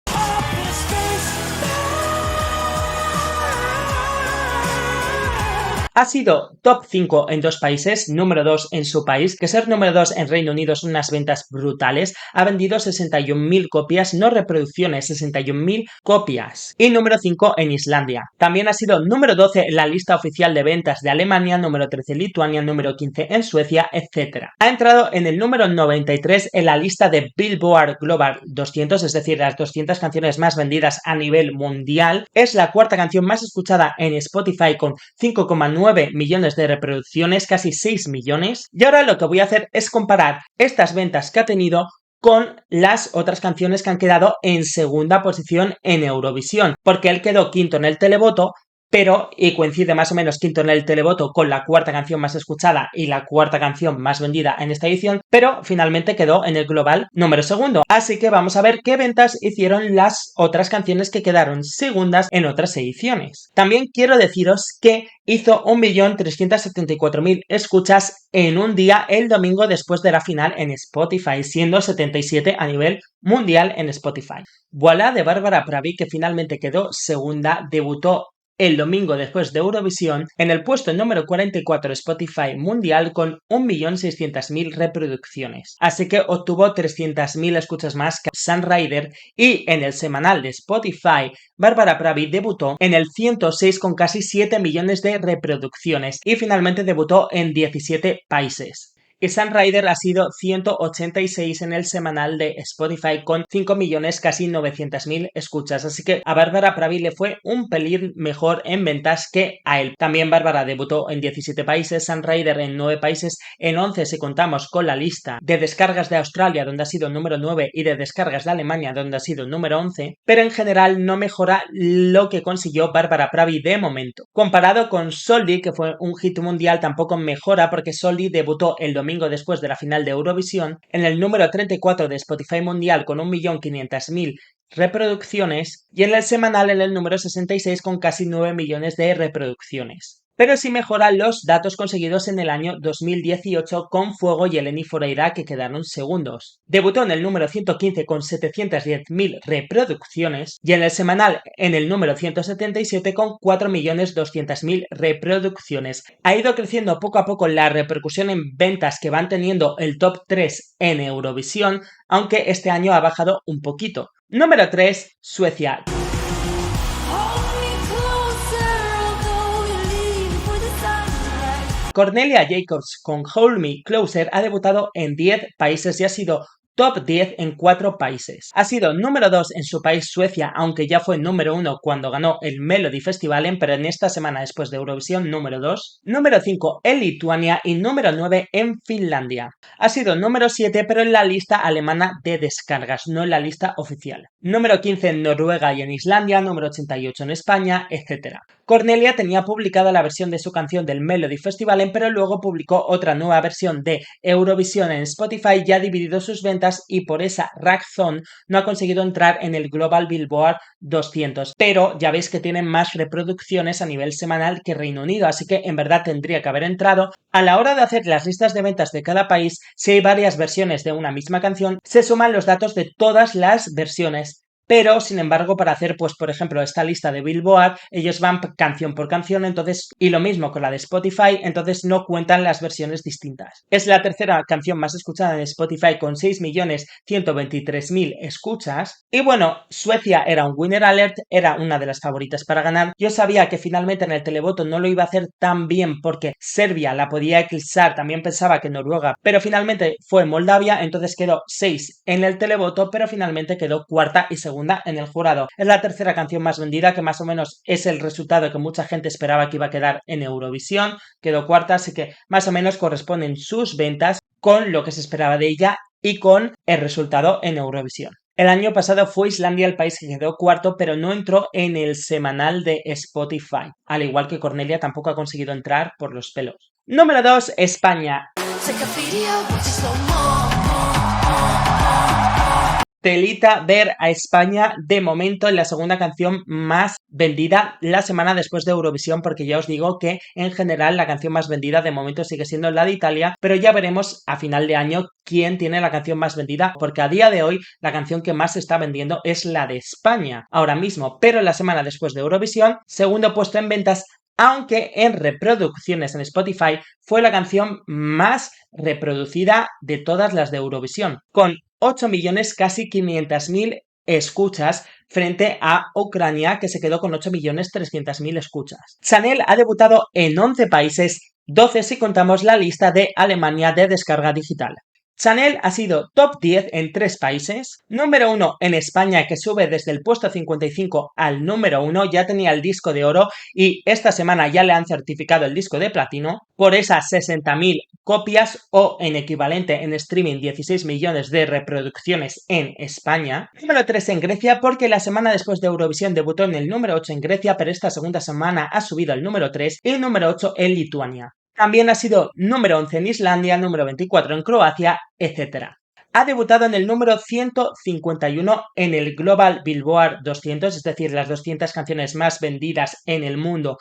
Ha sido top 5 en 2 países, número 2 en su país, que ser número 2 en Reino Unido son unas ventas brutales. Ha vendido 61.000 copias, no reproducciones, 61.000 copias. Y número 5 en Islandia. También ha sido número 12 en la lista oficial de ventas de Alemania, número 13 en Lituania, número 15 en Suecia, etc. Ha entrado en el número 93 en la lista de Billboard Global 200, es decir, las 200 canciones más vendidas a nivel mundial. Es la cuarta canción más escuchada en Spotify con 5,9 millones de reproducciones, casi 6 millones. Y ahora lo que voy a hacer es comparar estas ventas que ha tenido con las otras canciones que han quedado en segunda posición en Eurovisión, porque él quedó quinto en el televoto, pero, y coincide más o menos quinto en el televoto con la cuarta canción más escuchada y la cuarta canción más vendida en esta edición, pero finalmente quedó en el global número segundo. Así que vamos a ver qué ventas hicieron las otras canciones que quedaron segundas en otras ediciones. También quiero deciros que hizo 1.374.000 escuchas en un día el domingo después de la final en Spotify, siendo 77 a nivel mundial en Spotify. Voilà de Bárbara Pravi, que finalmente quedó segunda, debutó el domingo después de Eurovisión en el puesto número 44 Spotify mundial con 1.600.000 reproducciones. Así que obtuvo 300.000 escuchas más que Sunrider, y en el semanal de Spotify Bárbara Pravi debutó en el 106 con casi 7 millones de reproducciones y finalmente debutó en 17 países. Y Sunrider ha sido 186 en el semanal de Spotify con 5 millones casi 900.000 escuchas, así que a Bárbara Pravi le fue un pelín mejor en ventas que a él. También Bárbara debutó en 17 países, Sunrider en 9 países, en 11 si contamos con la lista de descargas de Australia, donde ha sido número 9, y de descargas de Alemania, donde ha sido número 11, pero en general no mejora lo que consiguió Bárbara Pravi de momento. Comparado con Soldi, que fue un hit mundial, tampoco mejora, porque Soldi debutó el domingo después de la final de Eurovisión en el número 34 de Spotify mundial con 1.500.000 reproducciones y en el semanal en el número 66 con casi 9 millones de reproducciones. Pero sí mejora los datos conseguidos en el año 2018 con Fuego y Eleni Foureira, que quedaron segundos. Debutó en el número 115 con 710.000 reproducciones y en el semanal en el número 177 con 4.200.000 reproducciones. Ha ido creciendo poco a poco la repercusión en ventas que van teniendo el top 3 en Eurovisión, aunque este año ha bajado un poquito. Número 3, Suecia. Cornelia Jacobs con Hold Me Closer ha debutado en 10 países y ha sido top 10 en 4 países. Ha sido número 2 en su país, Suecia, aunque ya fue número 1 cuando ganó el Melody Festivalen, pero en esta semana después de Eurovisión, número 2. Número 5 en Lituania y número 9 en Finlandia. Ha sido número 7, pero en la lista alemana de descargas, no en la lista oficial. Número 15 en Noruega y en Islandia, número 88 en España, etc. Cornelia tenía publicada la versión de su canción del Melody Festivalen, pero luego publicó otra nueva versión de Eurovisión en Spotify y ha dividido sus ventas, y por esa razón no ha conseguido entrar en el Global Billboard 200. Pero ya veis que tiene más reproducciones a nivel semanal que Reino Unido, así que en verdad tendría que haber entrado. A la hora de hacer las listas de ventas de cada país, si hay varias versiones de una misma canción, se suman los datos de todas las versiones. Pero, sin embargo, para hacer, pues, por ejemplo, esta lista de Billboard, ellos van canción por canción, entonces, y lo mismo con la de Spotify, entonces no cuentan las versiones distintas. Es la tercera canción más escuchada en Spotify con 6.123.000 escuchas. Y bueno, Suecia era un winner alert, era una de las favoritas para ganar. Yo sabía que finalmente en el televoto no lo iba a hacer tan bien porque Serbia la podía eclipsar, también pensaba que Noruega, pero finalmente fue Moldavia, entonces quedó 6 en el televoto, pero finalmente quedó cuarta y segunda en el jurado. Es la tercera canción más vendida, que más o menos es el resultado que mucha gente esperaba que iba a quedar en Eurovisión. Quedó cuarta, así que más o menos corresponden sus ventas con lo que se esperaba de ella y con el resultado en Eurovisión. El año pasado fue Islandia el país que quedó cuarto, pero no entró en el semanal de Spotify. Al igual que Cornelia, tampoco ha conseguido entrar por los pelos. Número 2, España. Telita ver a España de momento en la segunda canción más vendida la semana después de Eurovisión, porque ya os digo que en general la canción más vendida de momento sigue siendo la de Italia, pero ya veremos a final de año quién tiene la canción más vendida, porque a día de hoy la canción que más se está vendiendo es la de España ahora mismo, pero la semana después de Eurovisión, segundo puesto en ventas aunque en reproducciones en Spotify fue la canción más reproducida de todas las de Eurovisión, con 8 millones casi 500.000 escuchas frente a Ucrania, que se quedó con 8.300.000 escuchas. Chanel ha debutado en 11 países, 12 si contamos la lista de Alemania de descarga digital. Chanel ha sido top 10 en 3 países, número 1 en España, que sube desde el puesto 55 al número 1, ya tenía el disco de oro y esta semana ya le han certificado el disco de platino por esas 60.000 copias o en equivalente en streaming 16 millones de reproducciones en España. Número 3 en Grecia, porque la semana después de Eurovisión debutó en el número 8 en Grecia, pero esta segunda semana ha subido al número 3 y el número 8 en Lituania. También ha sido número 11 en Islandia, número 24 en Croacia, etc. Ha debutado en el número 151 en el Global Billboard 200, es decir, las 200 canciones más vendidas en el mundo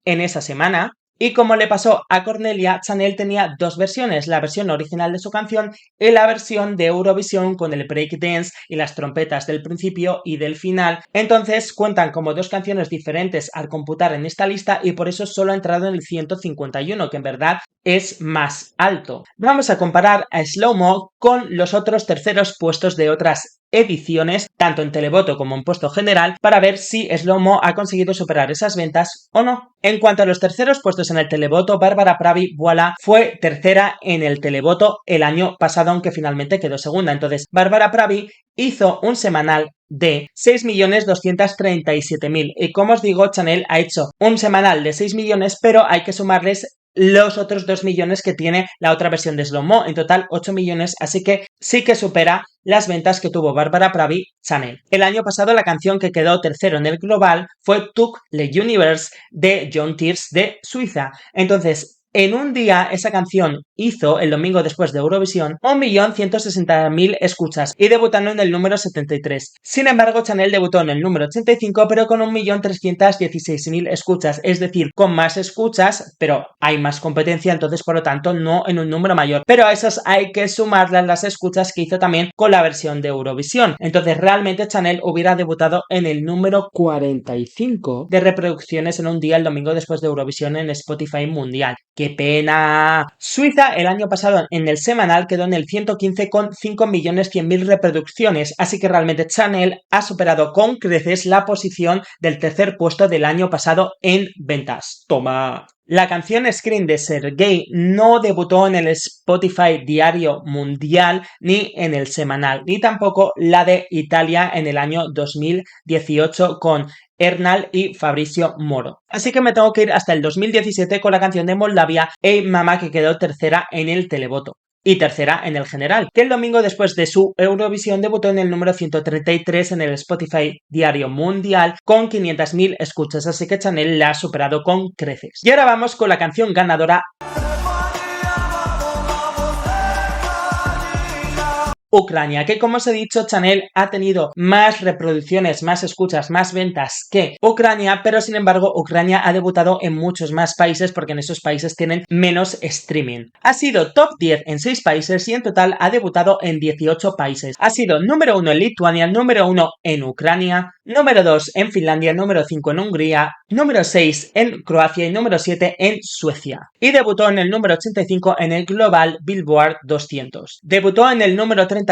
en esa semana. Y como le pasó a Cornelia, Chanel tenía dos versiones, la versión original de su canción y la versión de Eurovisión con el breakdance y las trompetas del principio y del final. Entonces cuentan como dos canciones diferentes al computar en esta lista y por eso solo ha entrado en el 151, que en verdad es más alto. Vamos a comparar a Slow Mo con los otros terceros puestos de otras ediciones, tanto en televoto como en puesto general, para ver si Slow Mo ha conseguido superar esas ventas o no. En cuanto a los terceros puestos en el televoto, Bárbara Pravi, voilà, fue tercera en el televoto el año pasado, aunque finalmente quedó segunda. Entonces, Bárbara Pravi hizo un semanal de 6.237.000 y como os digo, Chanel ha hecho un semanal de 6 millones, pero hay que sumarles los otros 2 millones que tiene la otra versión de Slow Mo, en total 8 millones, así que sí que supera las ventas que tuvo Bárbara Pravi Chanel. El año pasado la canción que quedó tercero en el global fue Tuk Le Universe de John Tears de Suiza. Entonces, en un día esa canción hizo, el domingo después de Eurovisión, 1.160.000 escuchas y debutando en el número 73. Sin embargo, Chanel debutó en el número 85 pero con 1.316.000 escuchas, es decir, con más escuchas, pero hay más competencia, entonces por lo tanto no en un número mayor. Pero a esas hay que sumarlas las escuchas que hizo también con la versión de Eurovisión. Entonces realmente Chanel hubiera debutado en el número 45 de reproducciones en un día el domingo después de Eurovisión en Spotify mundial. ¡Qué pena! Suiza el año pasado en el semanal quedó en el 115 con 5.100.000 reproducciones, así que realmente Chanel ha superado con creces la posición del tercer puesto del año pasado en ventas. ¡Toma! La canción Scream de Sergei no debutó en el Spotify Diario Mundial ni en el semanal, ni tampoco la de Italia en el año 2018 con Ernal y Fabrizio Moro. Así que me tengo que ir hasta el 2017 con la canción de Moldavia, Hey Mama, que quedó tercera en el televoto y tercera en el general, que el domingo después de su Eurovisión debutó en el número 133 en el Spotify Diario Mundial con 500.000 escuchas, así que Chanel la ha superado con creces. Y ahora vamos con la canción ganadora Ucrania, que como os he dicho, Chanel ha tenido más reproducciones, más escuchas, más ventas que Ucrania, pero sin embargo Ucrania ha debutado en muchos más países porque en esos países tienen menos streaming. Ha sido top 10 en 6 países y en total ha debutado en 18 países. Ha sido número 1 en Lituania, número 1 en Ucrania, número 2 en Finlandia, número 5 en Hungría, número 6 en Croacia y número 7 en Suecia. Y debutó en el número 85 en el Global Billboard 200. Debutó en el número 38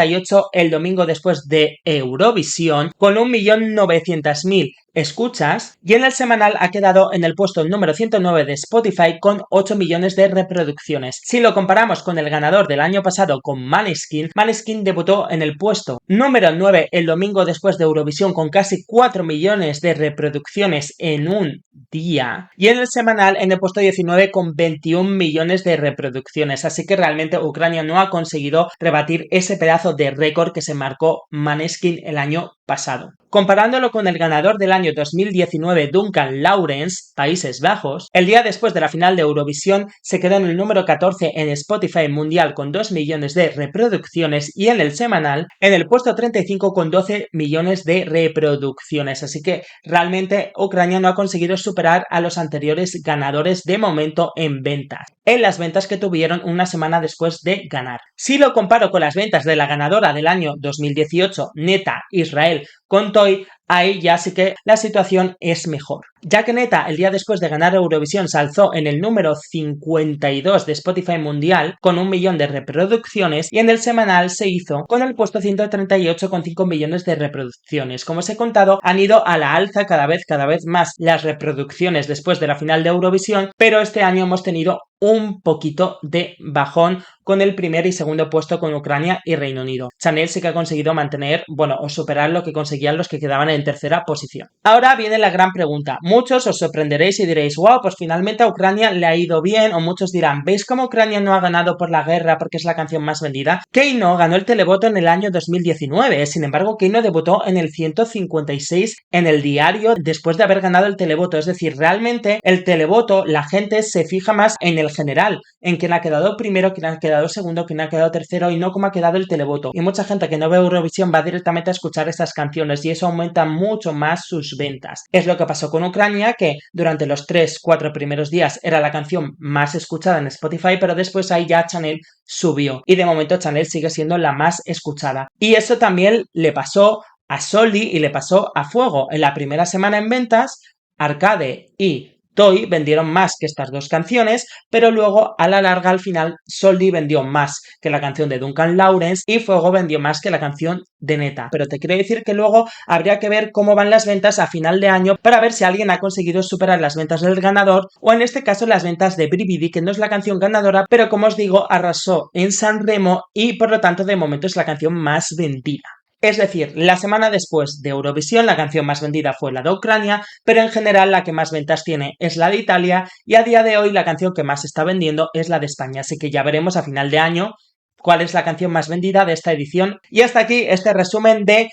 el domingo después de Eurovisión con 1.900.000 escuchas y en el semanal ha quedado en el puesto número 109 de Spotify con 8 millones de reproducciones. Si lo comparamos con el ganador del año pasado con Måneskin, Måneskin debutó en el puesto número 9 el domingo después de Eurovisión con casi 4 millones de reproducciones en un día y en el semanal en el puesto 19 con 21 millones de reproducciones, así que realmente Ucrania no ha conseguido rebatir ese pedazo de récord que se marcó Måneskin el año pasado. Comparándolo con el ganador del año 2019, Duncan Lawrence, Países Bajos, el día después de la final de Eurovisión se quedó en el número 14 en Spotify mundial con 2 millones de reproducciones y en el semanal en el puesto 35 con 12 millones de reproducciones. Así que realmente Ucrania no ha conseguido superar a los anteriores ganadores de momento en ventas, en las ventas que tuvieron una semana después de ganar. Si lo comparo con las ventas de la ganadora del año 2018, Neta Israel, con Toy, ahí ya sí que la situación es mejor. Ya que Neta, el día después de ganar Eurovisión, se alzó en el número 52 de Spotify mundial con 1 millón de reproducciones, y en el semanal se hizo con el puesto 138 con 5 millones de reproducciones. Como os he contado, han ido a la alza cada vez más las reproducciones después de la final de Eurovisión, pero este año hemos tenido un poquito de bajón con el primer y segundo puesto con Ucrania y Reino Unido. Chanel sí que ha conseguido mantener, bueno, o superar lo que conseguían los que quedaban en tercera posición. Ahora viene la gran pregunta. Muchos os sorprenderéis y diréis, wow, pues finalmente a Ucrania le ha ido bien, o muchos dirán, ¿veis cómo Ucrania no ha ganado por la guerra porque es la canción más vendida? Keino ganó el televoto en el año 2019, sin embargo Keino debutó en el 156 en el diario después de haber ganado el televoto, es decir, realmente el televoto la gente se fija más en el general, en quién ha quedado primero, quién ha quedado segundo, quién ha quedado tercero y no cómo ha quedado el televoto. Y mucha gente que no ve Eurovisión va directamente a escuchar estas canciones y eso aumenta mucho más sus ventas. Es lo que pasó con Ucrania, que durante los 3-4 primeros días era la canción más escuchada en Spotify, pero después ahí ya Chanel subió y de momento Chanel sigue siendo la más escuchada. Y eso también le pasó a Soldi y le pasó a Fuego. En la primera semana en ventas, Arcade y Toy vendieron más que estas dos canciones, pero luego a la larga al final Soldi vendió más que la canción de Duncan Lawrence y Fuego vendió más que la canción de Neta. Pero te quiero decir que luego habría que ver cómo van las ventas a final de año para ver si alguien ha conseguido superar las ventas del ganador o en este caso las ventas de Brividi, que no es la canción ganadora, pero como os digo arrasó en San Remo y por lo tanto de momento es la canción más vendida. Es decir, la semana después de Eurovisión la canción más vendida fue la de Ucrania, pero en general la que más ventas tiene es la de Italia y a día de hoy la canción que más está vendiendo es la de España, así que ya veremos a final de año cuál es la canción más vendida de esta edición. Y hasta aquí este resumen de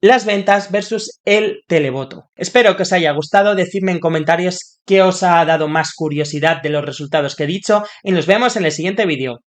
las ventas versus el televoto. Espero que os haya gustado, decidme en comentarios qué os ha dado más curiosidad de los resultados que he dicho y nos vemos en el siguiente vídeo.